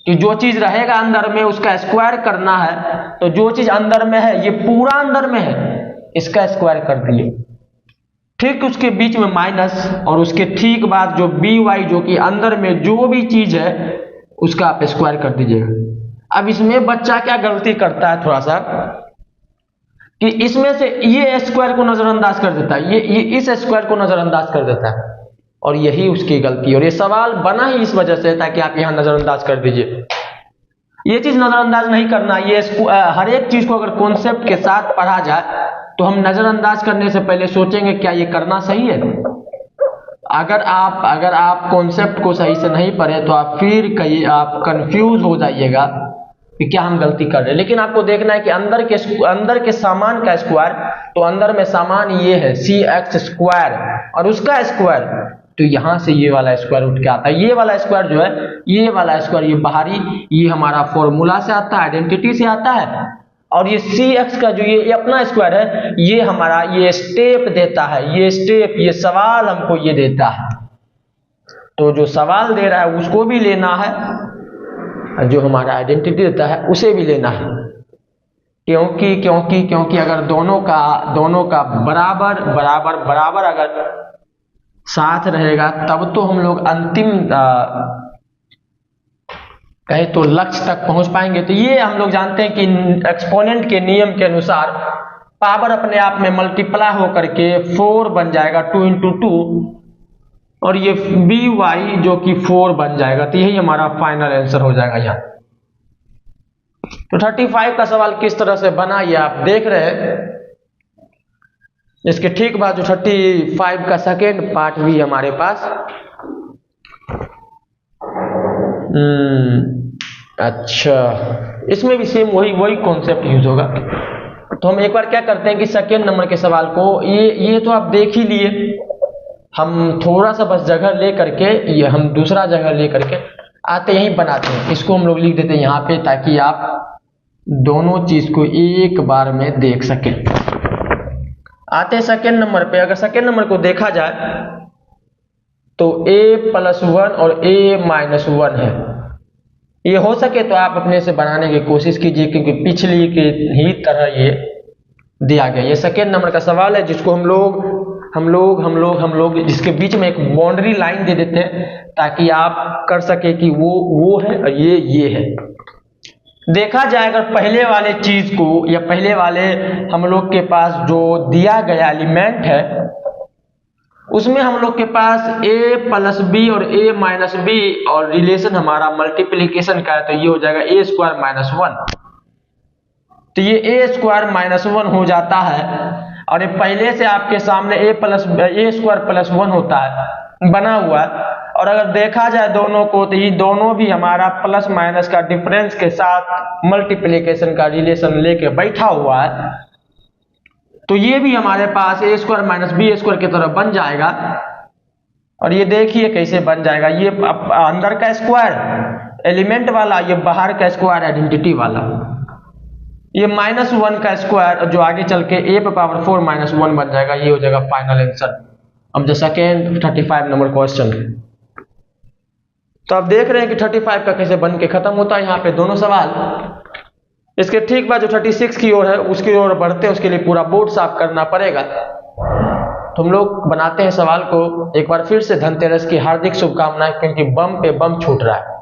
कि जो चीज रहेगा अंदर में उसका स्क्वायर करना है। तो जो चीज अंदर में है, ये पूरा अंदर में है, इसका स्क्वायर कर दिए, ठीक उसके बीच में माइनस, और उसके ठीक बाद जो by, जो कि अंदर में जो भी चीज है उसका आप स्क्वायर कर दीजिएगा। अब इसमें बच्चा क्या गलती करता है थोड़ा सा, कि इसमें से ये स्क्वायर को नजरअंदाज कर देता है, ये इस स्क्वायर को नजरअंदाज कर देता है, और यही उसकी गलती है। और ये सवाल बना ही इस वजह से था कि आप यहां नजरअंदाज कर दीजिए। ये चीज नजरअंदाज नहीं करना। ये हर एक चीज को अगर कॉन्सेप्ट के साथ पढ़ा जाए तो हम नजरअंदाज करने से पहले सोचेंगे क्या ये करना सही है। अगर आप कॉन्सेप्ट को सही से नहीं पढ़े तो आप फिर आप कंफ्यूज हो जाइएगा कि क्या हम गलती कर रहे हैं। लेकिन आपको देखना है कि अंदर के सामान का स्क्वायर, तो अंदर में सामान ये है cx स्क्वायर और उसका स्क्वायर, तो यहां से ये वाला स्क्वायर उठ के आता है। ये वाला स्क्वायर जो है, ये वाला स्क्वायर, ये बाहरी, ये हमारा फॉर्मूला से आता है, आइडेंटिटी से आता है। और ये cx का जो ये अपना स्क्वायर है, ये हमारा ये स्टेप देता है, ये स्टेप, ये सवाल हमको ये देता है। तो जो सवाल दे रहा है उसको भी लेना है, जो हमारा आइडेंटिटी देता है उसे भी लेना है। क्योंकि अगर दोनों का बराबर अगर साथ रहेगा तब तो हम लोग अंतिम कहे तो लक्ष्य तक पहुंच पाएंगे। तो ये हम लोग जानते हैं कि एक्सपोनेंट के नियम के अनुसार पावर अपने आप में मल्टीप्लाई होकर के 4 बन जाएगा, 2 × 2, और ये by जो कि 4 बन जाएगा। तो यही हमारा फाइनल आंसर हो जाएगा यहाँ। तो 35 का सवाल किस तरह से बना ये आप देख रहे हैं। इसके ठीक बाद जो 35 का सेकेंड पार्ट भी हमारे पास। अच्छा, इसमें भी सेम वही कॉन्सेप्ट यूज होगा। तो हम एक बार क्या करते हैं कि सेकेंड नंबर के सवाल को ये तो आप देख ही लिए, हम थोड़ा सा बस जगह ले करके ये हम दूसरा जगह ले करके आते यहीं बनाते हैं। इसको हम लोग लिख देते हैं यहाँ पे, ताकि आप दोनों चीज को एक बार में देख सकें। आते हैं सेकेंड नंबर पे। अगर सेकेंड नंबर को देखा जाए तो a+1 और a-1 है। ये हो सके तो आप अपने से बनाने की कोशिश कीजिए, क्योंकि पिछली की ही तरह ये दिया गया। ये सेकेंड नंबर का सवाल है जिसको हम लोग जिसके बीच में एक बाउंड्री लाइन दे देते हैं, ताकि आप कर सके कि वो है और ये है। देखा जाए अगर पहले वाले चीज को, या पहले वाले हम लोग के पास जो दिया गया एलिमेंट है, उसमें हम लोग के पास a+b और a-b और रिलेशन हमारा मल्टीप्लीकेशन का है, तो ये हो जाएगा a² - 1। तो ये a² - 1 हो जाता है, और ये पहले से आपके सामने a² + 1 होता है बना हुआ है। और अगर देखा जाए दोनों को, तो ये दोनों भी हमारा प्लस माइनस का डिफरेंस के साथ मल्टीप्लीकेशन का रिलेशन लेके बैठा हुआ है। तो ये भी हमारे पास a² - b² की तरह बन जाएगा। और ये देखिए कैसे बन जाएगा, ये अंदर का स्क्वायर एलिमेंट वाला, ये बाहर का स्क्वायर आइडेंटिटी वाला, ये -1 का स्क्वायर जो आगे चल के a⁴ - 1 बन जाएगा। ये हो जाएगा final answer of the second 35 number question. तो आप देख रहे हैं कि 35 का कैसे बन के खत्म होता है यहाँ पे दोनों सवाल। इसके ठीक बाद जो 36 की ओर है उसकी ओर बढ़ते हैं, उसके लिए पूरा बोर्ड साफ करना पड़ेगा। तो हम लोग बनाते हैं सवाल को। एक बार फिर से धनतेरस की हार्दिक शुभकामनाएं, क्योंकि बम पे बम छूट रहा है।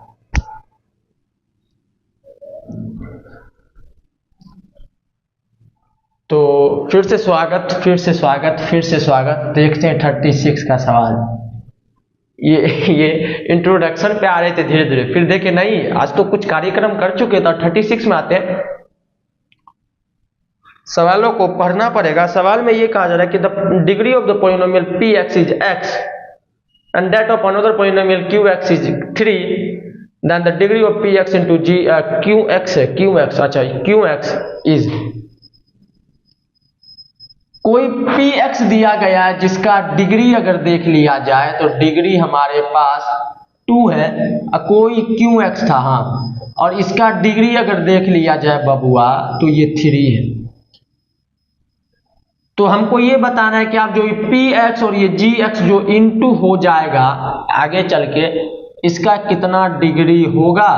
तो फिर से स्वागत। देखते हैं 36 का सवाल। ये इंट्रोडक्शन पे आ रहे थे धीरे धीरे, फिर देखे नहीं आज तो कुछ कार्यक्रम कर चुके, तो 36 में आते हैं। सवालों को पढ़ना पड़ेगा। सवाल में ये कहा जा रहा है कि the degree of the polynomial px is x and that of another polynomial qx is 3, then the degree of px into qx is. कोई px दिया गया है जिसका डिग्री अगर देख लिया जाए तो डिग्री हमारे पास 2 है, कोई qx था, हाँ, और इसका डिग्री अगर देख लिया जाए बबुआ तो ये 3 है। तो हमको ये बताना है कि आप जो px और ये gx जो इनटू हो जाएगा आगे चल के, इसका कितना डिग्री होगा,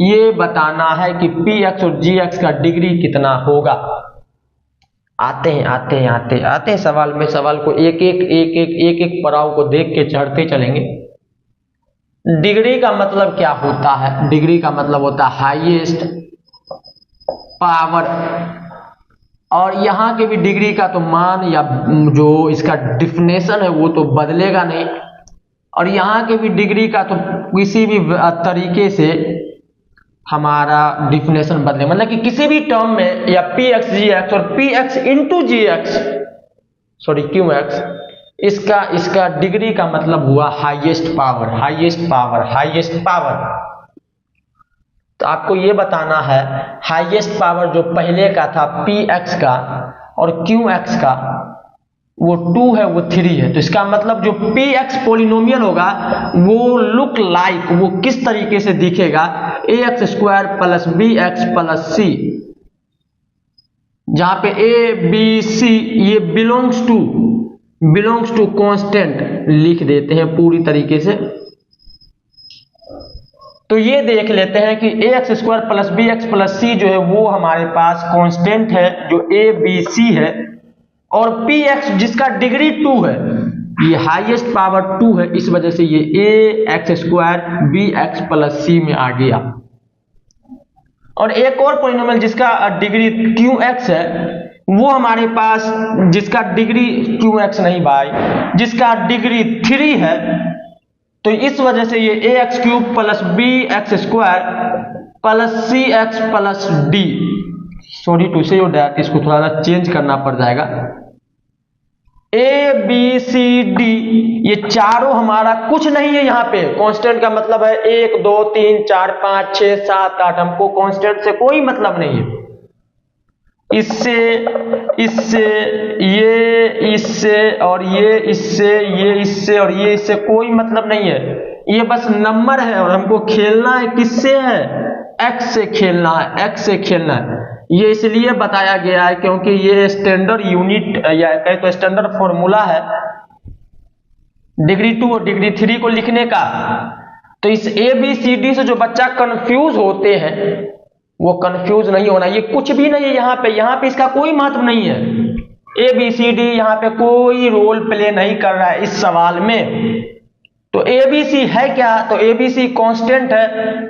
ये बताना है कि px और gx का डिग्री कितना होगा। आते हैं सवाल में। सवाल को एक एक पड़ाव को देख के चढ़ते चलेंगे। डिग्री का मतलब क्या होता है? डिग्री का मतलब होता है हाईएस्ट पावर, और यहाँ के भी डिग्री का तो मान या जो इसका डिफिनेशन है वो तो बदलेगा नहीं, और यहाँ के भी डिग्री का तो किसी भी तरीके से हमारा डिफिनेशन बदले, मतलब कि किसी भी टर्म में या पी एक्स जी एक्स और पी एक्स इंटू जी एक्स सॉरी क्यू एक्स, इसका डिग्री का मतलब हुआ highest power, highest power, highest power. तो आपको ये बताना है हाईएस्ट पावर जो पहले का था पी एक्स का और क्यू एक्स का, वो 2 है वो 3 है। तो इसका मतलब जो पी एक्स पोलिनोमियल होगा वो लुक लाइक, वो किस तरीके से दिखेगा, A X square plus B X plus C, जहां पे ए बी सी ये बिलोंग्स टू कांस्टेंट लिख देते हैं पूरी तरीके से। तो ये देख लेते हैं कि A X square plus B X plus C जो है वो हमारे पास कांस्टेंट है जो ए बी सी है, और पी एक्स जिसका डिग्री 2 है, ये हाईएस्ट पावर 2 है, इस वजह से ये A X square B X plus C में आ गया। और एक और पॉलिनोमियल जिसका डिग्री क्यू एक्स है, वो हमारे पास जिसका डिग्री क्यू एक्स नहीं भाई, जिसका डिग्री 3 है, तो इस वजह से ये A X cube plus B X square plus C X plus D, sorry to say that, इसको थोड़ा सा चेंज करना पड़ जाएगा। ए बी सी डी ये चारों हमारा कुछ नहीं है, यहाँ पे कांस्टेंट का मतलब है 1 2 3 4 5 6 7 8, हमको कांस्टेंट से कोई मतलब नहीं है। इससे ये इससे और ये इससे और ये इससे कोई मतलब नहीं है, ये बस नंबर है, और हमको खेलना है किससे है, एक्स से खेलना है, एक्स से खेलना है। ये इसलिए बताया गया है क्योंकि ये स्टैंडर्ड यूनिट या कहे तो स्टैंडर्ड फॉर्मूला है डिग्री 2 और डिग्री 3 को लिखने का। तो इस ए बी सी डी से जो बच्चा कंफ्यूज होते हैं वो कंफ्यूज नहीं होना, ये कुछ भी नहीं है यहाँ पे इसका कोई महत्व नहीं है। ए बी सी डी यहाँ पे कोई रोल प्ले नहीं कर रहा है इस सवाल में। तो ए बी सी है क्या, तो ए बी सी कॉन्स्टेंट है,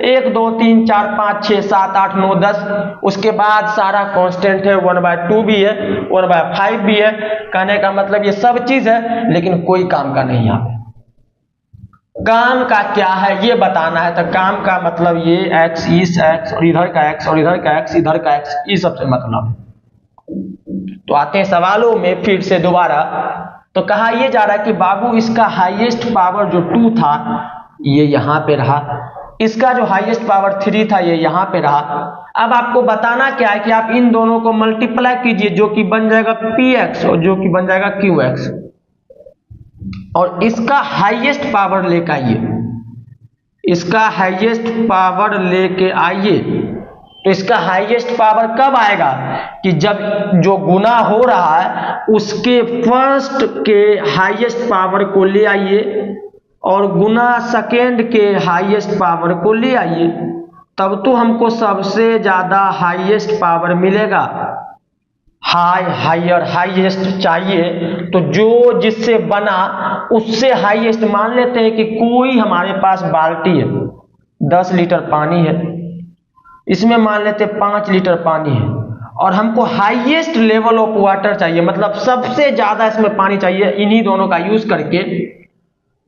1 2 3 4 5 6 7 8 9 10, उसके बाद सारा कांस्टेंट है, 1/2 भी है, 1/5 भी है। कहने का मतलब ये सब चीज है लेकिन कोई काम का नहीं। यहाँ पे काम का क्या है ये बताना है, तो काम का मतलब ये एक्स, इस एक्स और इधर का एक्स और इधर का एक्स, इधर का एक्स, ये सबसे मतलब। तो आते हैं सवालों में फिर से दोबारा। तो कहा यह जा रहा है कि बाबू इसका हाईएस्ट पावर जो 2 था ये यहाँ पे रहा, इसका जो हाईएस्ट पावर 3 था ये यहाँ पे रहा। अब आपको बताना क्या है कि आप इन दोनों को मल्टीप्लाई कीजिए, जो कि बन जाएगा पी एक्स और जो कि बन जाएगा क्यू एक्स, और इसका हाईएस्ट पावर लेकर आइए, इसका हाईएस्ट पावर लेके आइए। तो इसका हाईएस्ट पावर कब आएगा कि जब जो गुना हो रहा है उसके फर्स्ट के हाईएस्ट पावर को ले आइए और गुना सेकेंड के हाईएस्ट पावर को ले आइए, तब तो हमको सबसे ज्यादा हाईएस्ट पावर मिलेगा। हायर हाईएस्ट चाहिए तो जो जिससे बना उससे हाईएस्ट मान लेते हैं कि कोई हमारे पास बाल्टी है, 10 लीटर पानी है, इसमें मान लेते 5 लीटर पानी है, और हमको हाईएस्ट लेवल ऑफ वाटर चाहिए, मतलब सबसे ज्यादा इसमें पानी चाहिए इन्हीं दोनों का यूज करके।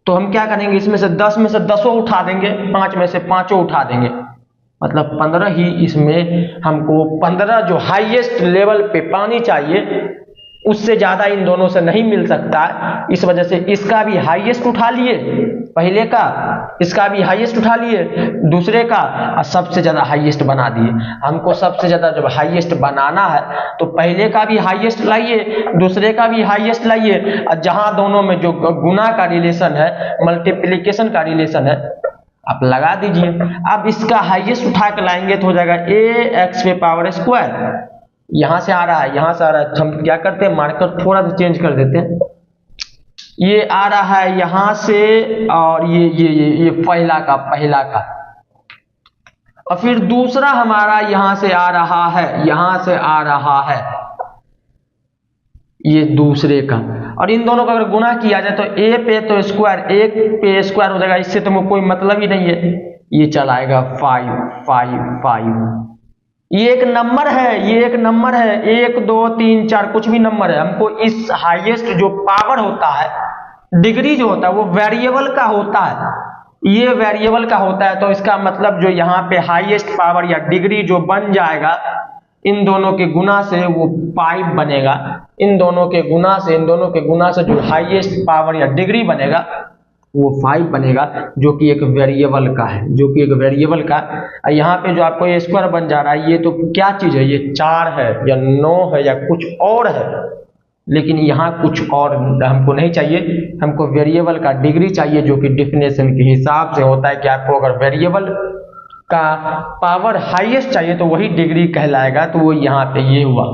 तो हम क्या करेंगे, इसमें से 10 में से 10 उठा देंगे, 5 में से 5 उठा देंगे, मतलब 15 ही इसमें हमको 15 जो हाईएस्ट लेवल पे पानी चाहिए उससे ज्यादा इन दोनों से नहीं मिल सकता। इस वजह से इसका भी हाईएस्ट उठा लिए, पहले का, इसका भी हाईएस्ट उठा लिए, दूसरे का, और सबसे ज्यादा हाईएस्ट बना दिए। हमको सबसे ज्यादा जब हाईएस्ट बनाना है तो पहले का भी हाईएस्ट लाइए, दूसरे का भी हाईएस्ट लाइए, और जहां दोनों में जो गुना का रिलेशन है, मल्टीप्लीकेशन का रिलेशन है, आप लगा दीजिए। अब इसका हाईएस्ट उठा के लाएंगे तो हो जाएगा ए एक्स पे पावर स्क्वायर, यहां से आ रहा है, यहां से आ रहा है, हम क्या करते हैं मार्कर थोड़ा सा चेंज कर देते हैं, ये आ रहा है यहां से, और ये पहला का, और फिर दूसरा हमारा यहां से आ रहा है, यहां से आ रहा है, ये दूसरे का, और इन दोनों का अगर गुना किया जाए तो ए पे तो स्क्वायर, एक पे स्क्वायर हो जाएगा, इससे तो कोई मतलब ही नहीं है, ये चलाएगा 5 5 5। ये एक नंबर है, ये एक नंबर है, 1 2 3 4 कुछ भी नंबर है, हमको इस हाईएस्ट जो पावर होता है, डिग्री जो होता है वो वेरिएबल का होता है, ये वेरिएबल का होता है, तो इसका मतलब जो यहाँ पे हाईएस्ट पावर या डिग्री जो बन जाएगा इन दोनों के गुना से वो 5 बनेगा, इन दोनों के गुना से, इन दोनों के गुना से जो हाईएस्ट पावर या डिग्री बनेगा वो 5 बनेगा, जो कि एक वेरिएबल का है, जो कि एक वेरिएबल का। यहाँ पे जो आपको ये स्क्वायर बन जा रहा है, ये तो क्या चीज है, ये 4 है या 9 है या कुछ और है, लेकिन यहाँ कुछ और हमको नहीं चाहिए, हमको वेरिएबल का डिग्री चाहिए, जो कि डिफिनेशन के हिसाब से होता है कि आपको अगर वेरिएबल का पावर हाईएस्ट चाहिए तो वही डिग्री कहलाएगा, तो वो यहाँ पे ये हुआ।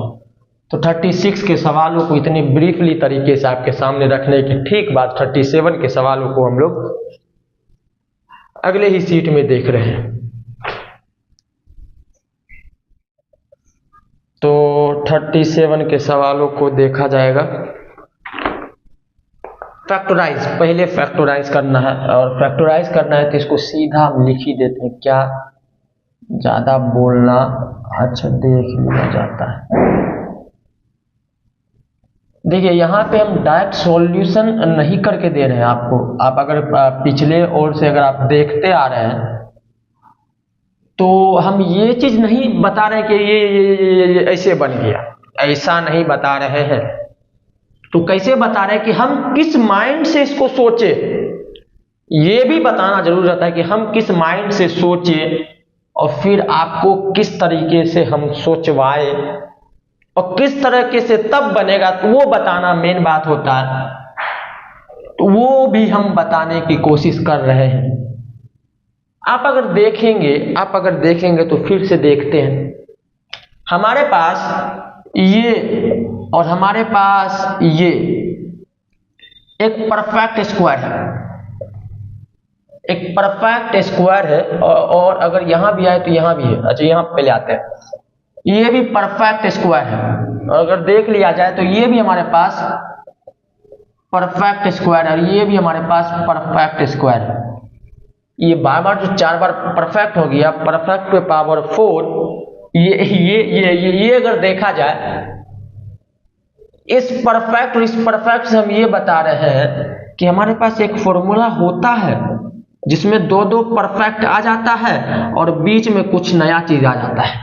तो 36 के सवालों को इतनी ब्रीफली तरीके से आपके सामने रखने की ठीक बात, 37 के सवालों को हम लोग अगले ही सीट में देख रहे हैं। तो 37 के सवालों को देखा जाएगा। फैक्टराइज, पहले फैक्टराइज करना है, और फैक्टराइज करना है तो इसको सीधा हम लिख ही देते हैं, क्या ज्यादा बोलना अच्छा देख लिया जाता है। देखिए यहाँ पे हम डायरेक्ट सॉल्यूशन नहीं करके दे रहे हैं आपको, आप अगर पिछले ओर से अगर आप देखते आ रहे हैं तो हम ये चीज नहीं बता रहे कि ये ऐसे बन गया, ऐसा नहीं बता रहे हैं। तो कैसे बता रहे हैं कि हम किस माइंड से इसको सोचे, ये भी बताना जरूर रहता है कि हम किस माइंड से सोचे, और फिर आपको किस तरीके से हम सोचवाए और किस तरीके से तब बनेगा, तो वो बताना मेन बात होता है। तो वो भी हम बताने की कोशिश कर रहे हैं। आप अगर देखेंगे तो फिर से देखते हैं, हमारे पास ये और हमारे पास ये एक परफेक्ट स्क्वायर है, एक परफेक्ट स्क्वायर है, और अगर यहां भी आए तो यहां भी है। अच्छा यहां पहले आते हैं, ये भी परफेक्ट स्क्वायर है, और अगर देख लिया जाए तो ये भी हमारे पास परफेक्ट स्क्वायर है, और ये भी हमारे पास परफेक्ट स्क्वायर है। ये बार बार जो 4 बार परफेक्ट हो गया, परफेक्ट पे पावर 4, ये अगर देखा जाए, इस परफेक्ट और इस परफेक्ट से हम ये बता रहे हैं कि हमारे पास एक फॉर्मूला होता है जिसमें दो परफेक्ट आ जाता है और बीच में कुछ नया चीज आ जाता है,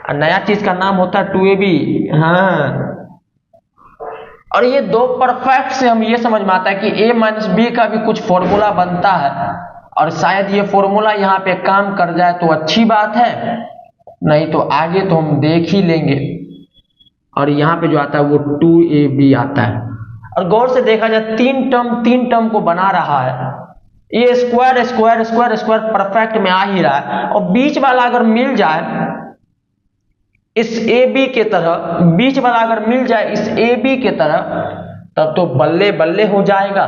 और नया चीज का नाम होता है 2ab। हाँ, और ये 2 परफेक्ट से हम ये समझ में आता है कि a माइनस बी का भी कुछ फॉर्मूला बनता है, और शायद ये फॉर्मूला यहाँ पे काम कर जाए तो अच्छी बात है, नहीं तो आगे तो हम देख ही लेंगे। और यहाँ पे जो आता है वो 2ab आता है, और गौर से देखा जाए 3 टर्म को बना रहा है, ये square square square square perfect में आ ही रहा है, और बीच वाला अगर मिल जाए इस AB के तरह, बीच वाला अगर मिल जाए इस AB के तरह, तब तो बल्ले बल्ले हो जाएगा।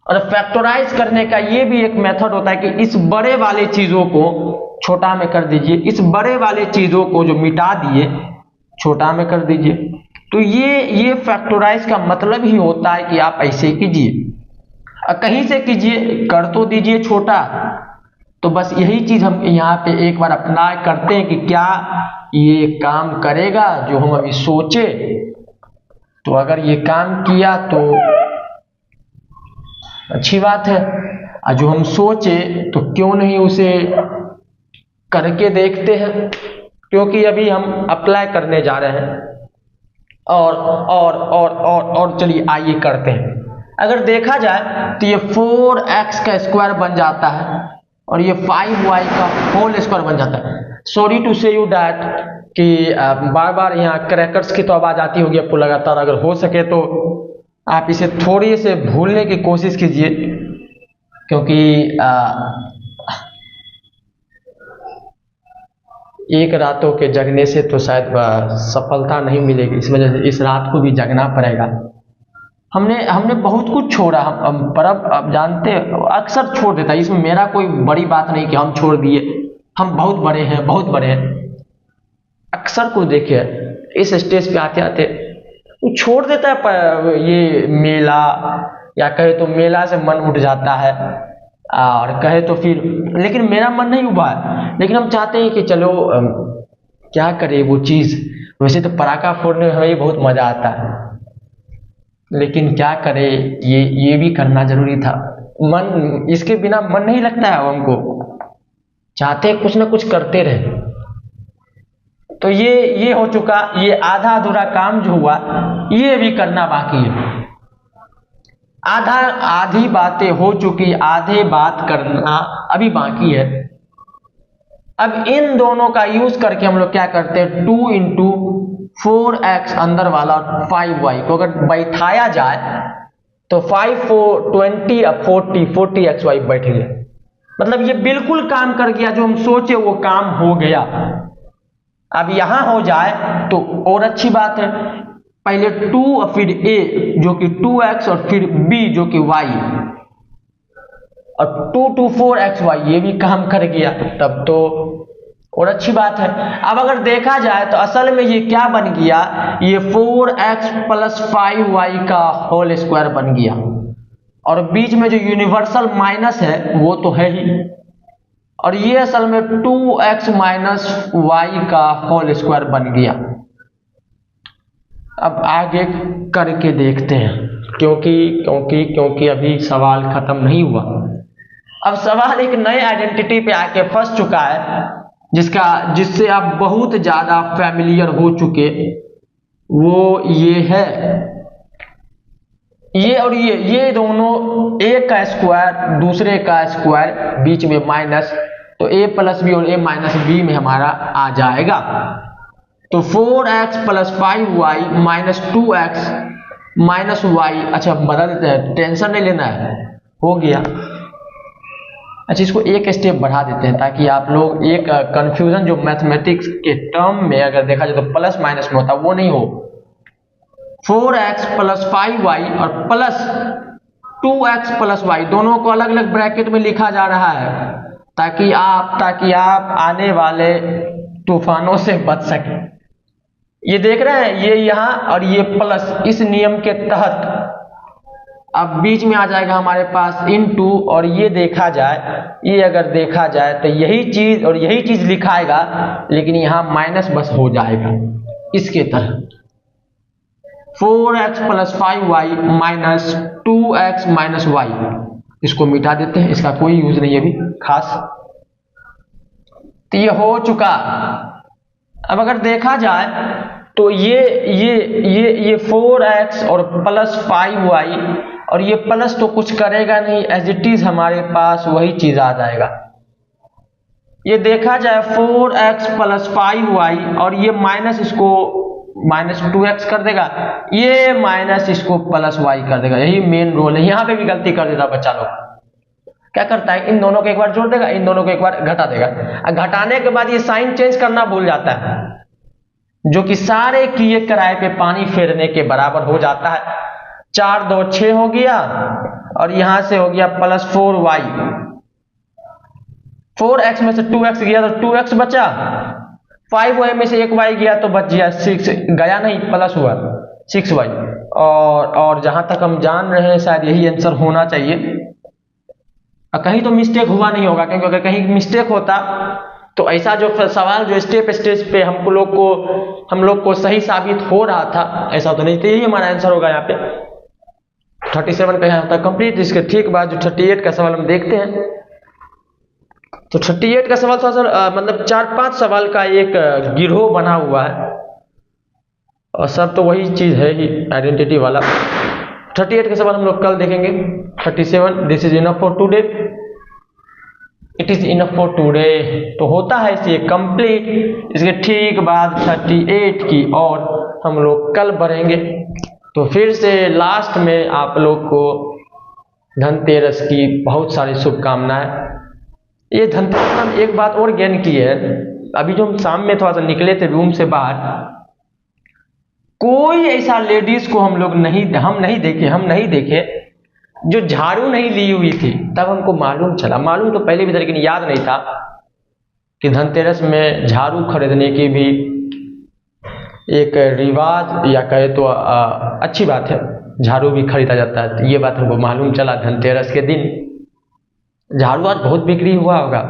और फैक्टराइज करने का ये भी एक मेथड होता है कि इस बड़े वाले चीजों को छोटा में कर दीजिए, इस बड़े वाले चीजों को जो मिटा दिए छोटा में कर दीजिए। तो ये फैक्टराइज का मतलब ही होता है कि आप ऐसे कीजिए, कहीं से कीजिए, कर तो दीजिए छोटा। तो बस यही चीज हम यहाँ पे एक बार अप्लाई करते हैं कि क्या ये काम करेगा जो हम अभी सोचे। तो अगर ये काम किया तो अच्छी बात है, और जो हम सोचे तो क्यों नहीं उसे करके देखते हैं, क्योंकि अभी हम अप्लाई करने जा रहे हैं। और चलिए आइए करते हैं। अगर देखा जाए तो ये 4x का स्क्वायर बन जाता है, और ये 5y का होल स्क्वायर बन जाता है। सॉरी टू से यू डैट कि बार बार यहाँ क्रैकर्स की तो आवाज आती होगी आपको लगातार, अगर हो सके तो आप इसे थोड़ी से भूलने की कोशिश कीजिए, क्योंकि एक रातों के जगने से तो शायद सफलता नहीं मिलेगी, इस वजह से इस रात को भी जगना पड़ेगा। हमने बहुत कुछ छोड़ा, पर अब जानते अक्सर छोड़ देता है, इसमें मेरा कोई बड़ी बात नहीं कि हम छोड़ दिए, हम बहुत बड़े हैं। अक्सर को देखिए इस स्टेज पे आते आते वो छोड़ देता है ये मेला, या कहे तो मेला से मन उठ जाता है, और कहे तो फिर, लेकिन मेरा मन नहीं उबा है, लेकिन हम चाहते हैं कि चलो क्या करे वो चीज़। वैसे तो पटाखा फोड़ने में हमें बहुत मज़ा आता है, लेकिन क्या करे, ये भी करना जरूरी था। मन, इसके बिना मन नहीं लगता है हमको, चाहते हैं कुछ ना कुछ करते रहे। तो ये हो चुका, ये आधा अधूरा काम जो हुआ ये भी करना बाकी है। आधी बातें हो चुकी, आधे बात करना अभी बाकी है। अब इन दोनों का यूज करके हम लोग क्या करते हैं, 2 इंटू 4x अंदर वाला 5y को अगर बैठाया जाए तो 5 4 20 अब 40xy बैठ गया। मतलब ये बिल्कुल काम कर गया, जो हम सोचे वो काम हो गया। अब यहां हो जाए तो और अच्छी बात है, पहले 2 और फिर a जो कि 2x और फिर b जो कि y, और 2 to 4xy ये भी काम कर गया, तब तो और अच्छी बात है। अब अगर देखा जाए तो असल में ये क्या बन गया, ये 4x प्लस 5y का होल स्क्वायर बन गया, और बीच में जो यूनिवर्सल माइनस है वो तो है ही, और ये असल में 2x माइनस y का होल स्क्वायर बन गया। अब आगे करके देखते हैं, क्योंकि अभी सवाल खत्म नहीं हुआ। अब सवाल एक नए आइडेंटिटी पे आके फंस चुका है, जिससे आप बहुत ज्यादा फैमिलियर हो चुके, वो ये है, ये और ये दोनों, एक का स्क्वायर दूसरे का स्क्वायर, बीच में माइनस, तो a प्लस बी और a माइनस बी में हमारा आ जाएगा। तो 4x plus 5y minus 2x minus y, अच्छा बदल देते हैं, टेंशन नहीं लेना है, हो गया। अच्छा इसको एक स्टेप बढ़ा देते हैं ताकि आप लोग एक कंफ्यूजन जो मैथमेटिक्स के टर्म में अगर देखा जाए तो प्लस माइनस में होता वो नहीं हो। 4x प्लस 5y और प्लस 2x प्लस y दोनों को अलग अलग ब्रैकेट में लिखा जा रहा है ताकि आप आने वाले तूफानों से बच सके। ये देख रहे हैं, ये यहाँ और ये प्लस, इस नियम के तहत अब बीच में आ जाएगा हमारे पास इनटू, और ये देखा जाए, ये अगर देखा जाए तो यही चीज लिखाएगा, लेकिन यहाँ माइनस बस हो जाएगा इसके तरह। 4x plus 5y minus 2x minus y, इसको मिटा देते हैं, इसका कोई यूज नहीं है अभी खास। तो ये हो चुका। अब अगर देखा जाए तो ये 4x और प्लस 5y, और ये प्लस तो कुछ करेगा नहीं, एज इट इज हमारे पास वही चीज आ जाएगा। ये देखा जाए 4x प्लस 5y और ये माइनस, इसको माइनस 2x कर देगा, ये माइनस इसको प्लस y कर देगा। यही मेन रोल है। यहाँ पे भी गलती कर देता बच्चा लोग, क्या करता है, इन दोनों को एक बार जोड़ देगा, इन दोनों को एक बार घटा देगा, घटाने के बाद ये साइन चेंज करना भूल जाता है, जो कि सारे किए किराए पे पानी फेरने के बराबर हो जाता है। 4 2 6 हो गया, और यहां से हो गया प्लस 4y, 4x में से 2x गया तो 2x बचा, 5y में से एक y गया तो बच गया 6, गया नहीं प्लस हुआ 6y। और जहां तक हम जान रहे हैं शायद यही आंसर होना चाहिए, कहीं तो मिस्टेक हुआ नहीं होगा, क्योंकि अगर कहीं मिस्टेक होता तो ऐसा जो सवाल जो स्टेप पे हम लोग को सही साबित हो रहा था, ऐसा तो नहीं। तो यही हमारा आंसर होगा। यहाँ पे 37 का यहाँ होता है कंप्लीट। इसके ठीक बाद जो 38 का सवाल हम देखते हैं, तो 38 का सवाल थोड़ा सा मतलब 4-5 सवाल का एक गिरोह बना हुआ है, और सब तो वही चीज है ही, आइडेंटिटी वाला। 38 का सवाल हम लोग कल देखेंगे। 37, this is enough for today, it is enough for today, तो होता है इसे कंप्लीट। इसके ठीक बाद 38 की और हम लोग कल बढ़ेंगे। तो फिर से लास्ट में आप लोग को धनतेरस की बहुत सारी शुभकामनाएं। ये धनतेरस हम एक बात और ज्ञान की है, अभी जो हम शाम में थोड़ा सा निकले थे रूम से बाहर, कोई ऐसा लेडीज को हम नहीं देखे जो झाड़ू नहीं ली हुई थी। तब हमको मालूम तो पहले भी था, लेकिन याद नहीं था कि धनतेरस में झाड़ू खरीदने की भी एक रिवाज या कहे तो अच्छी बात है, झाड़ू भी खरीदा जाता है। तो ये बात हमको मालूम चला धनतेरस के दिन। झाड़ू आज बहुत बिक्री हुआ होगा,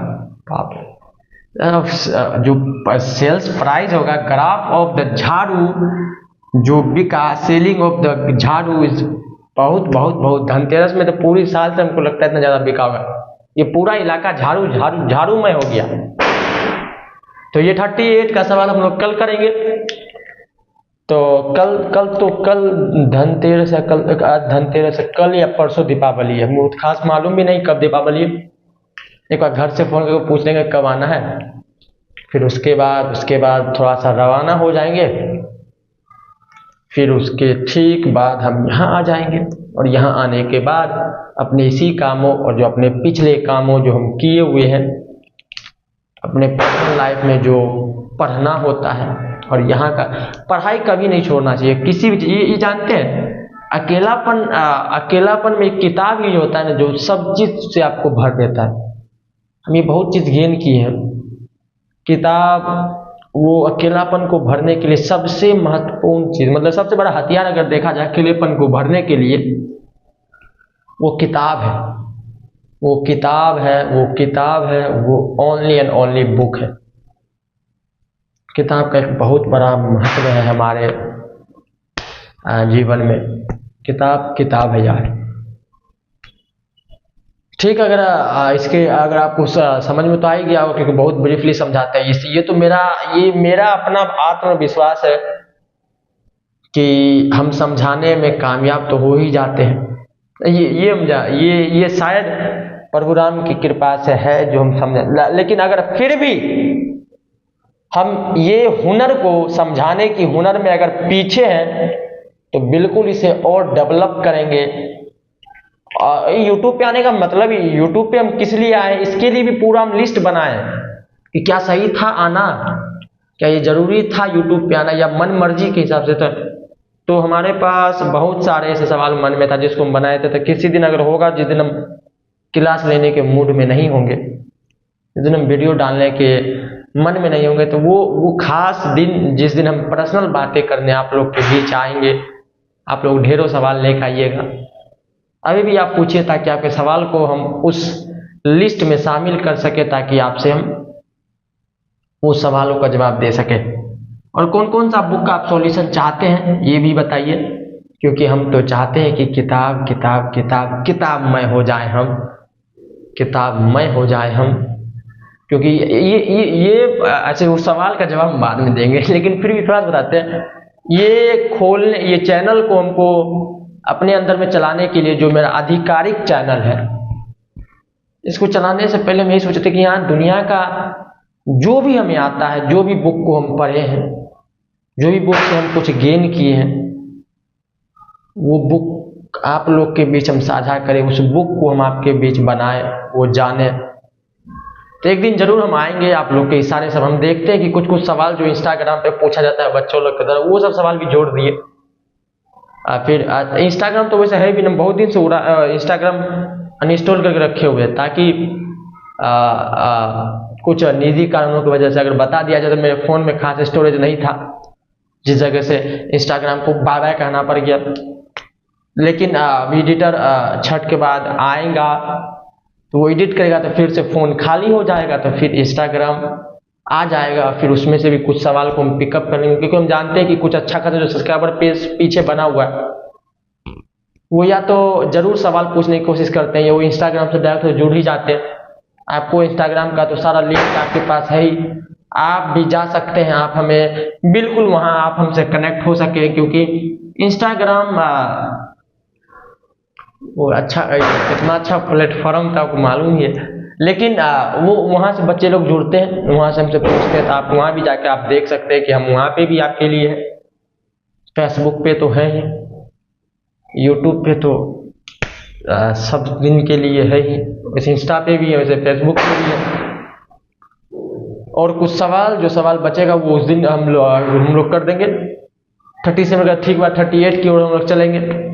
बाप रे। जो सेल्स प्राइस होगा, ग्राफ ऑफ द झाड़ू जो बिका, सेलिंग ऑफ द झाड़ू इज बहुत बहुत बहुत। धनतेरस में तो पूरी साल से हमको लगता है इतना ज़्यादा बिका होगा। ये पूरा इलाका झाड़ू झाड़ू झाड़ूमय हो गया। तो ये 38 का सवाल हम लोग कल करेंगे। तो कल धनतेरस है, आज धनतेरस है, कल या परसों दीपावली है। मुझे खास मालूम भी नहीं कब दीपावली है। एक बार घर से फ़ोन करके पूछ लेंगे कब आना है, फिर उसके बाद थोड़ा सा रवाना हो जाएंगे। फिर उसके ठीक बाद हम यहाँ आ जाएंगे, और यहाँ आने के बाद अपने इसी कामों और जो अपने पिछले कामों जो हम किए हुए हैं अपने पर्सनल लाइफ में, जो पढ़ना होता है, और यहाँ का पढ़ाई कभी नहीं छोड़ना चाहिए किसी भी चीज़। ये जानते हैं, अकेलापन में एक किताब ही होता है ना, जो सब चीज़ से आपको भर देता है। हम ये बहुत चीज़ गेन की है। किताब वो अकेलापन को भरने के लिए सबसे महत्वपूर्ण चीज़, मतलब सबसे बड़ा हथियार अगर देखा जाए अकेलेपन को भरने के लिए, वो किताब है। वो ओनली एंड ओनली बुक है। किताब का एक बहुत बड़ा महत्व है हमारे जीवन में। किताब है यार। ठीक, अगर आपको समझ में तो आ ही गया होगा, क्योंकि बहुत ब्रीफली समझाते हैं। ये तो मेरा अपना आत्मविश्वास है कि हम समझाने में कामयाब तो हो ही जाते हैं। ये शायद प्रभु राम की कृपा से है जो हम समझ। लेकिन अगर फिर भी हम ये हुनर को समझाने की हुनर में अगर पीछे हैं, तो बिल्कुल इसे और डेवलप करेंगे। यूट्यूब पे आने का मतलब ही, यूट्यूब पे हम किस लिए आए, इसके लिए भी पूरा हम लिस्ट बनाए कि क्या सही था आना, क्या ये जरूरी था यूट्यूब पे आना, या मन मर्जी के हिसाब से था। तो हमारे पास बहुत सारे ऐसे सवाल मन में था जिसको हम बनाए थे। तो किसी दिन अगर होगा, जिस दिन हम क्लास लेने के मूड में नहीं होंगे, जिस दिन हम वीडियो डालने के मन में नहीं होंगे, तो वो खास दिन, जिस दिन हम पर्सनल बातें करने आप लोग के बीच आएंगे। आप लोग ढेरों सवाल लेकर आइएगा। अभी भी आप पूछिए, ताकि आपके सवाल को हम उस लिस्ट में शामिल कर सके, ताकि आपसे हम उस सवालों का जवाब दे सके। और कौन कौन सा बुक का आप सॉल्यूशन चाहते हैं ये भी बताइए, क्योंकि हम तो चाहते हैं कि किताबमय हो जाए हम। क्योंकि ये ऐसे उस सवाल का जवाब हम बाद में देंगे, लेकिन फिर भी थोड़ा बताते हैं। ये चैनल को हमको अपने अंदर में चलाने के लिए, जो मेरा आधिकारिक चैनल है, इसको चलाने से पहले मैं ये सोचते कि यहाँ दुनिया का जो भी हमें आता है, जो भी बुक को हम पढ़े हैं, जो भी बुक से हम कुछ गेन किए हैं, वो बुक आप लोग के बीच हम साझा करें। उस बुक को हम आपके बीच बनाए, वो जाने। तो एक दिन जरूर हम आएंगे आप लोग के इशारे। सब हम देखते हैं कि कुछ सवाल जो इंस्टाग्राम पे पूछा जाता है बच्चों लोग की तरह, वो सब सवाल भी जोड़ दिए। फिर इंस्टाग्राम तो वैसे है भी ना, बहुत दिन से इंस्टाग्राम अनइंस्टॉल करके रखे हुए हैं, ताकि कुछ निजी कारणों की वजह से अगर बता दिया जाए तो मेरे फ़ोन में खास स्टोरेज नहीं था, जिस जगह से इंस्टाग्राम को बाय बाय कहना पड़ गया। लेकिन एडिटर छठ के बाद आएगा, तो वो एडिट करेगा, तो फिर से फ़ोन खाली हो जाएगा, तो फिर इंस्टाग्राम आ जाएगा। फिर उसमें से भी कुछ सवाल को हम पिकअप कर लेंगे, क्योंकि हम जानते हैं कि कुछ अच्छा खासा जो सब्सक्राइबर पेज पीछे बना हुआ है, वो या तो जरूर सवाल पूछने की कोशिश करते हैं, या वो इंस्टाग्राम से डायरेक्ट जुड़ ही जाते हैं। आपको इंस्टाग्राम का तो सारा लिंक आपके पास है ही, आप भी जा सकते हैं। आप हमें बिल्कुल वहाँ आप हमसे कनेक्ट हो सके, क्योंकि इंस्टाग्राम वो कितना अच्छा प्लेटफॉर्म था आपको मालूम ही है। लेकिन वो वहाँ से बच्चे लोग जुड़ते हैं, वहाँ से हमसे पूछते हैं, तो आप वहाँ भी जाके आप देख सकते हैं कि हम वहाँ पे भी आपके लिए है। फेसबुक पे तो है ही, यूट्यूब पे तो सब दिन के लिए है ही, वैसे इंस्टा पे भी है, वैसे फेसबुक पे भी है। और कुछ जो सवाल बचेगा वो उस दिन हम लोग कर देंगे। 37 का ठीक बात, 38 की ओर हम लोग चलेंगे।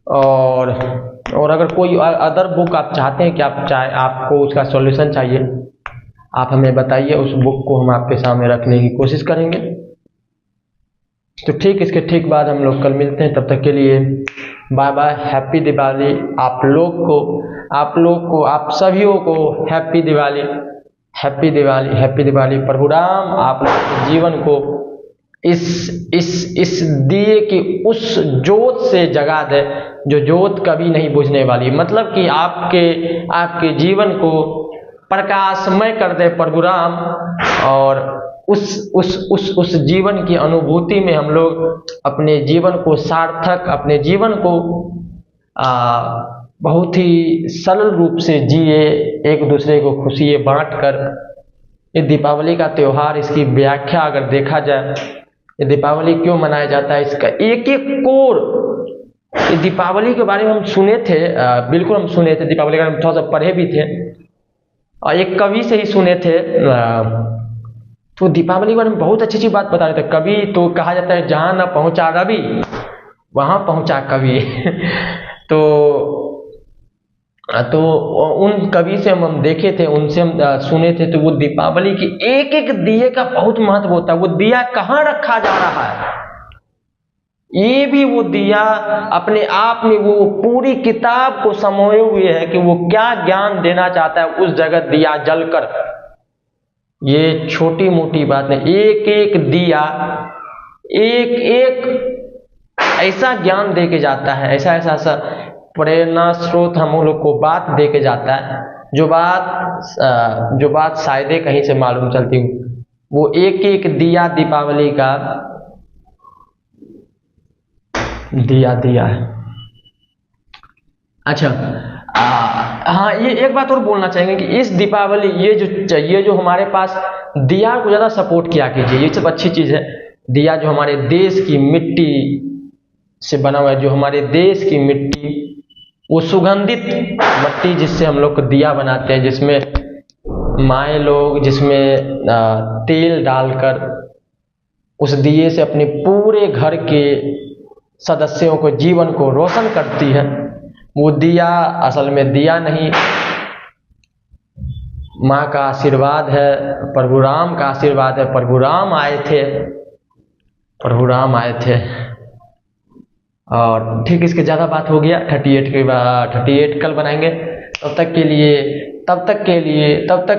और अगर कोई अदर बुक आप चाहते हैं कि आपको उसका सॉल्यूशन चाहिए, आप हमें बताइए, उस बुक को हम आपके सामने रखने की कोशिश करेंगे। तो ठीक इसके ठीक बाद हम लोग कल मिलते हैं, तब तक के लिए बाय बाय, हैप्पी दिवाली आप लोग को आप सभियों को happy Diwali, happy Diwali, happy Diwali. Prabhu Ram आप लोग के जीवन को इस दिए की उस जोत से जगा दे जो जोत कभी नहीं बुझने वाली, मतलब कि आपके जीवन को प्रकाशमय कर दे प्रभु राम, और उस जीवन की अनुभूति में हम लोग अपने जीवन को सार्थक, अपने जीवन को बहुत ही सरल रूप से जिए, एक दूसरे को खुशियाँ बांट कर। ये दीपावली का त्यौहार, इसकी व्याख्या अगर देखा जाए, ये दीपावली क्यों मनाया जाता है, इसका एक एक कोर, ये दीपावली के बारे में हम सुने थे, बिल्कुल हम सुने थे दीपावली के बारे में, थोड़ा सा पढ़े भी थे और एक कवि से ही सुने थे। तो दीपावली के बारे में बहुत अच्छी अच्छी बात बता रहे थे कवि। तो कहा जाता है जहाँ न पहुँचा रवि वहाँ पहुँचा कवि तो उन कवि से हम देखे थे, उनसे हम सुने थे, तो वो दीपावली की एक एक दिए का बहुत महत्व होता है। वो दिया कहाँ रखा जा रहा है, ये भी वो दिया अपने आप में वो पूरी किताब को समोए हुए है कि वो क्या ज्ञान देना चाहता है उस जगह दिया जलकर। ये छोटी मोटी बात नहीं, एक एक दिया एक एक ऐसा ज्ञान दे के जाता है, ऐसा प्रेरणा स्रोत हम लोग को बात दे के जाता है, जो बात शायद कहीं से मालूम चलती हूँ। वो एक एक दिया दीपावली का दिया है। अच्छा, हाँ, ये एक बात और बोलना चाहेंगे कि इस दीपावली ये जो हमारे पास दिया को ज़्यादा सपोर्ट किया कीजिए, ये सब अच्छी चीज़ है। दिया जो हमारे देश की मिट्टी से बना हुआ है, जो हमारे देश की मिट्टी, वो सुगंधित मिट्टी जिससे हम लोग दिया बनाते हैं, जिसमें माए लोग जिसमें तेल डालकर उस दिए से अपने पूरे घर के सदस्यों को जीवन को रोशन करती है। वो दिया असल में दिया नहीं, माँ का आशीर्वाद है, प्रभु राम का आशीर्वाद है। प्रभु राम आए थे। और ठीक इसके ज़्यादा बात हो गया, 38 के बाद 38 कल बनाएंगे। तब तक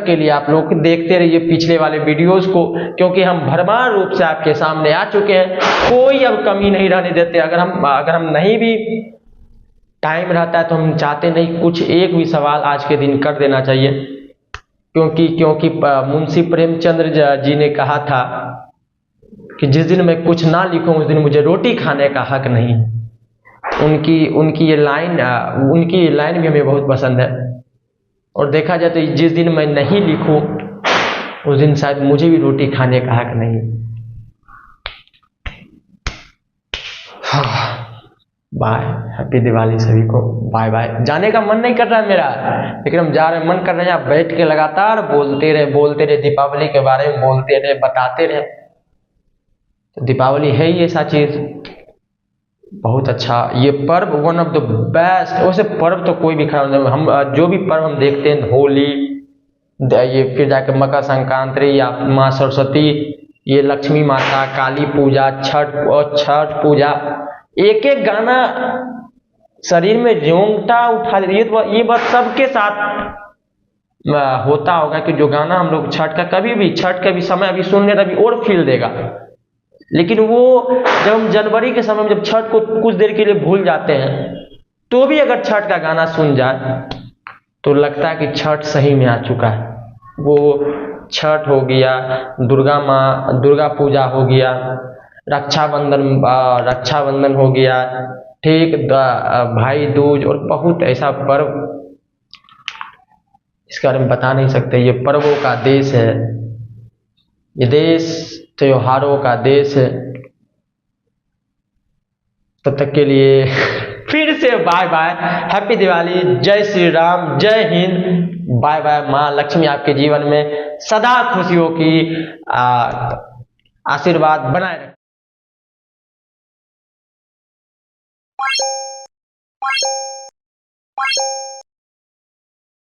के लिए आप लोग देखते रहिए पिछले वाले वीडियोस को, क्योंकि हम भरमार रूप से आपके सामने आ चुके हैं, कोई अब कमी नहीं रहने देते। अगर हम नहीं भी टाइम रहता है तो हम चाहते नहीं कुछ एक भी सवाल आज के दिन कर देना चाहिए, क्योंकि मुंशी प्रेमचंद्र जी ने कहा था कि जिस दिन मैं कुछ ना लिखूं उस दिन मुझे रोटी खाने का हक नहीं। उनकी ये लाइन भी हमें बहुत पसंद है। और देखा जाए तो जिस दिन मैं नहीं लिखूं उस दिन शायद मुझे भी रोटी खाने का हक नहीं। बाय, हैप्पी दिवाली सभी को, बाय बाय। जाने का मन नहीं कर रहा है मेरा, लेकिन हम जा रहे हैं, मन कर रहे हैं आप बैठ के लगातार बोलते रहे, दीपावली के बारे में बोलते रहे, बताते रहे। तो दीपावली है ही ऐसा चीज, बहुत अच्छा ये पर्व, वन ऑफ द बेस्ट। वैसे पर्व तो कोई भी खराब नहीं, हम जो भी पर्व हम देखते हैं, होली, ये फिर जाकर मकर संक्रांति या माँ सरस्वती, ये लक्ष्मी माता, काली पूजा, छठ पूजा, एक एक गाना शरीर में रोंगटा उठा देती है। ये बात सबके साथ होता होगा कि जो गाना हम लोग छठ का भी समय अभी सुन रहे तभी और फील देगा। लेकिन वो जब हम जनवरी के समय में जब छठ को कुछ देर के लिए भूल जाते हैं, तो भी अगर छठ का गाना सुन जाए तो लगता है कि छठ सही में आ चुका है। वो छठ हो गया, दुर्गा पूजा हो गया, रक्षाबंधन हो गया, ठीक, भाई दूज, और बहुत ऐसा पर्व इसके बारे में बता नहीं सकते। ये पर्वों का देश है, ये देश त्योहारों का देश है। तब तक के लिए फिर से बाय बाय, हैप्पी दिवाली, जय श्री राम, जय हिंद, बाय बाय। माँ लक्ष्मी आपके जीवन में सदा खुशियों की आशीर्वाद बनाए रखें।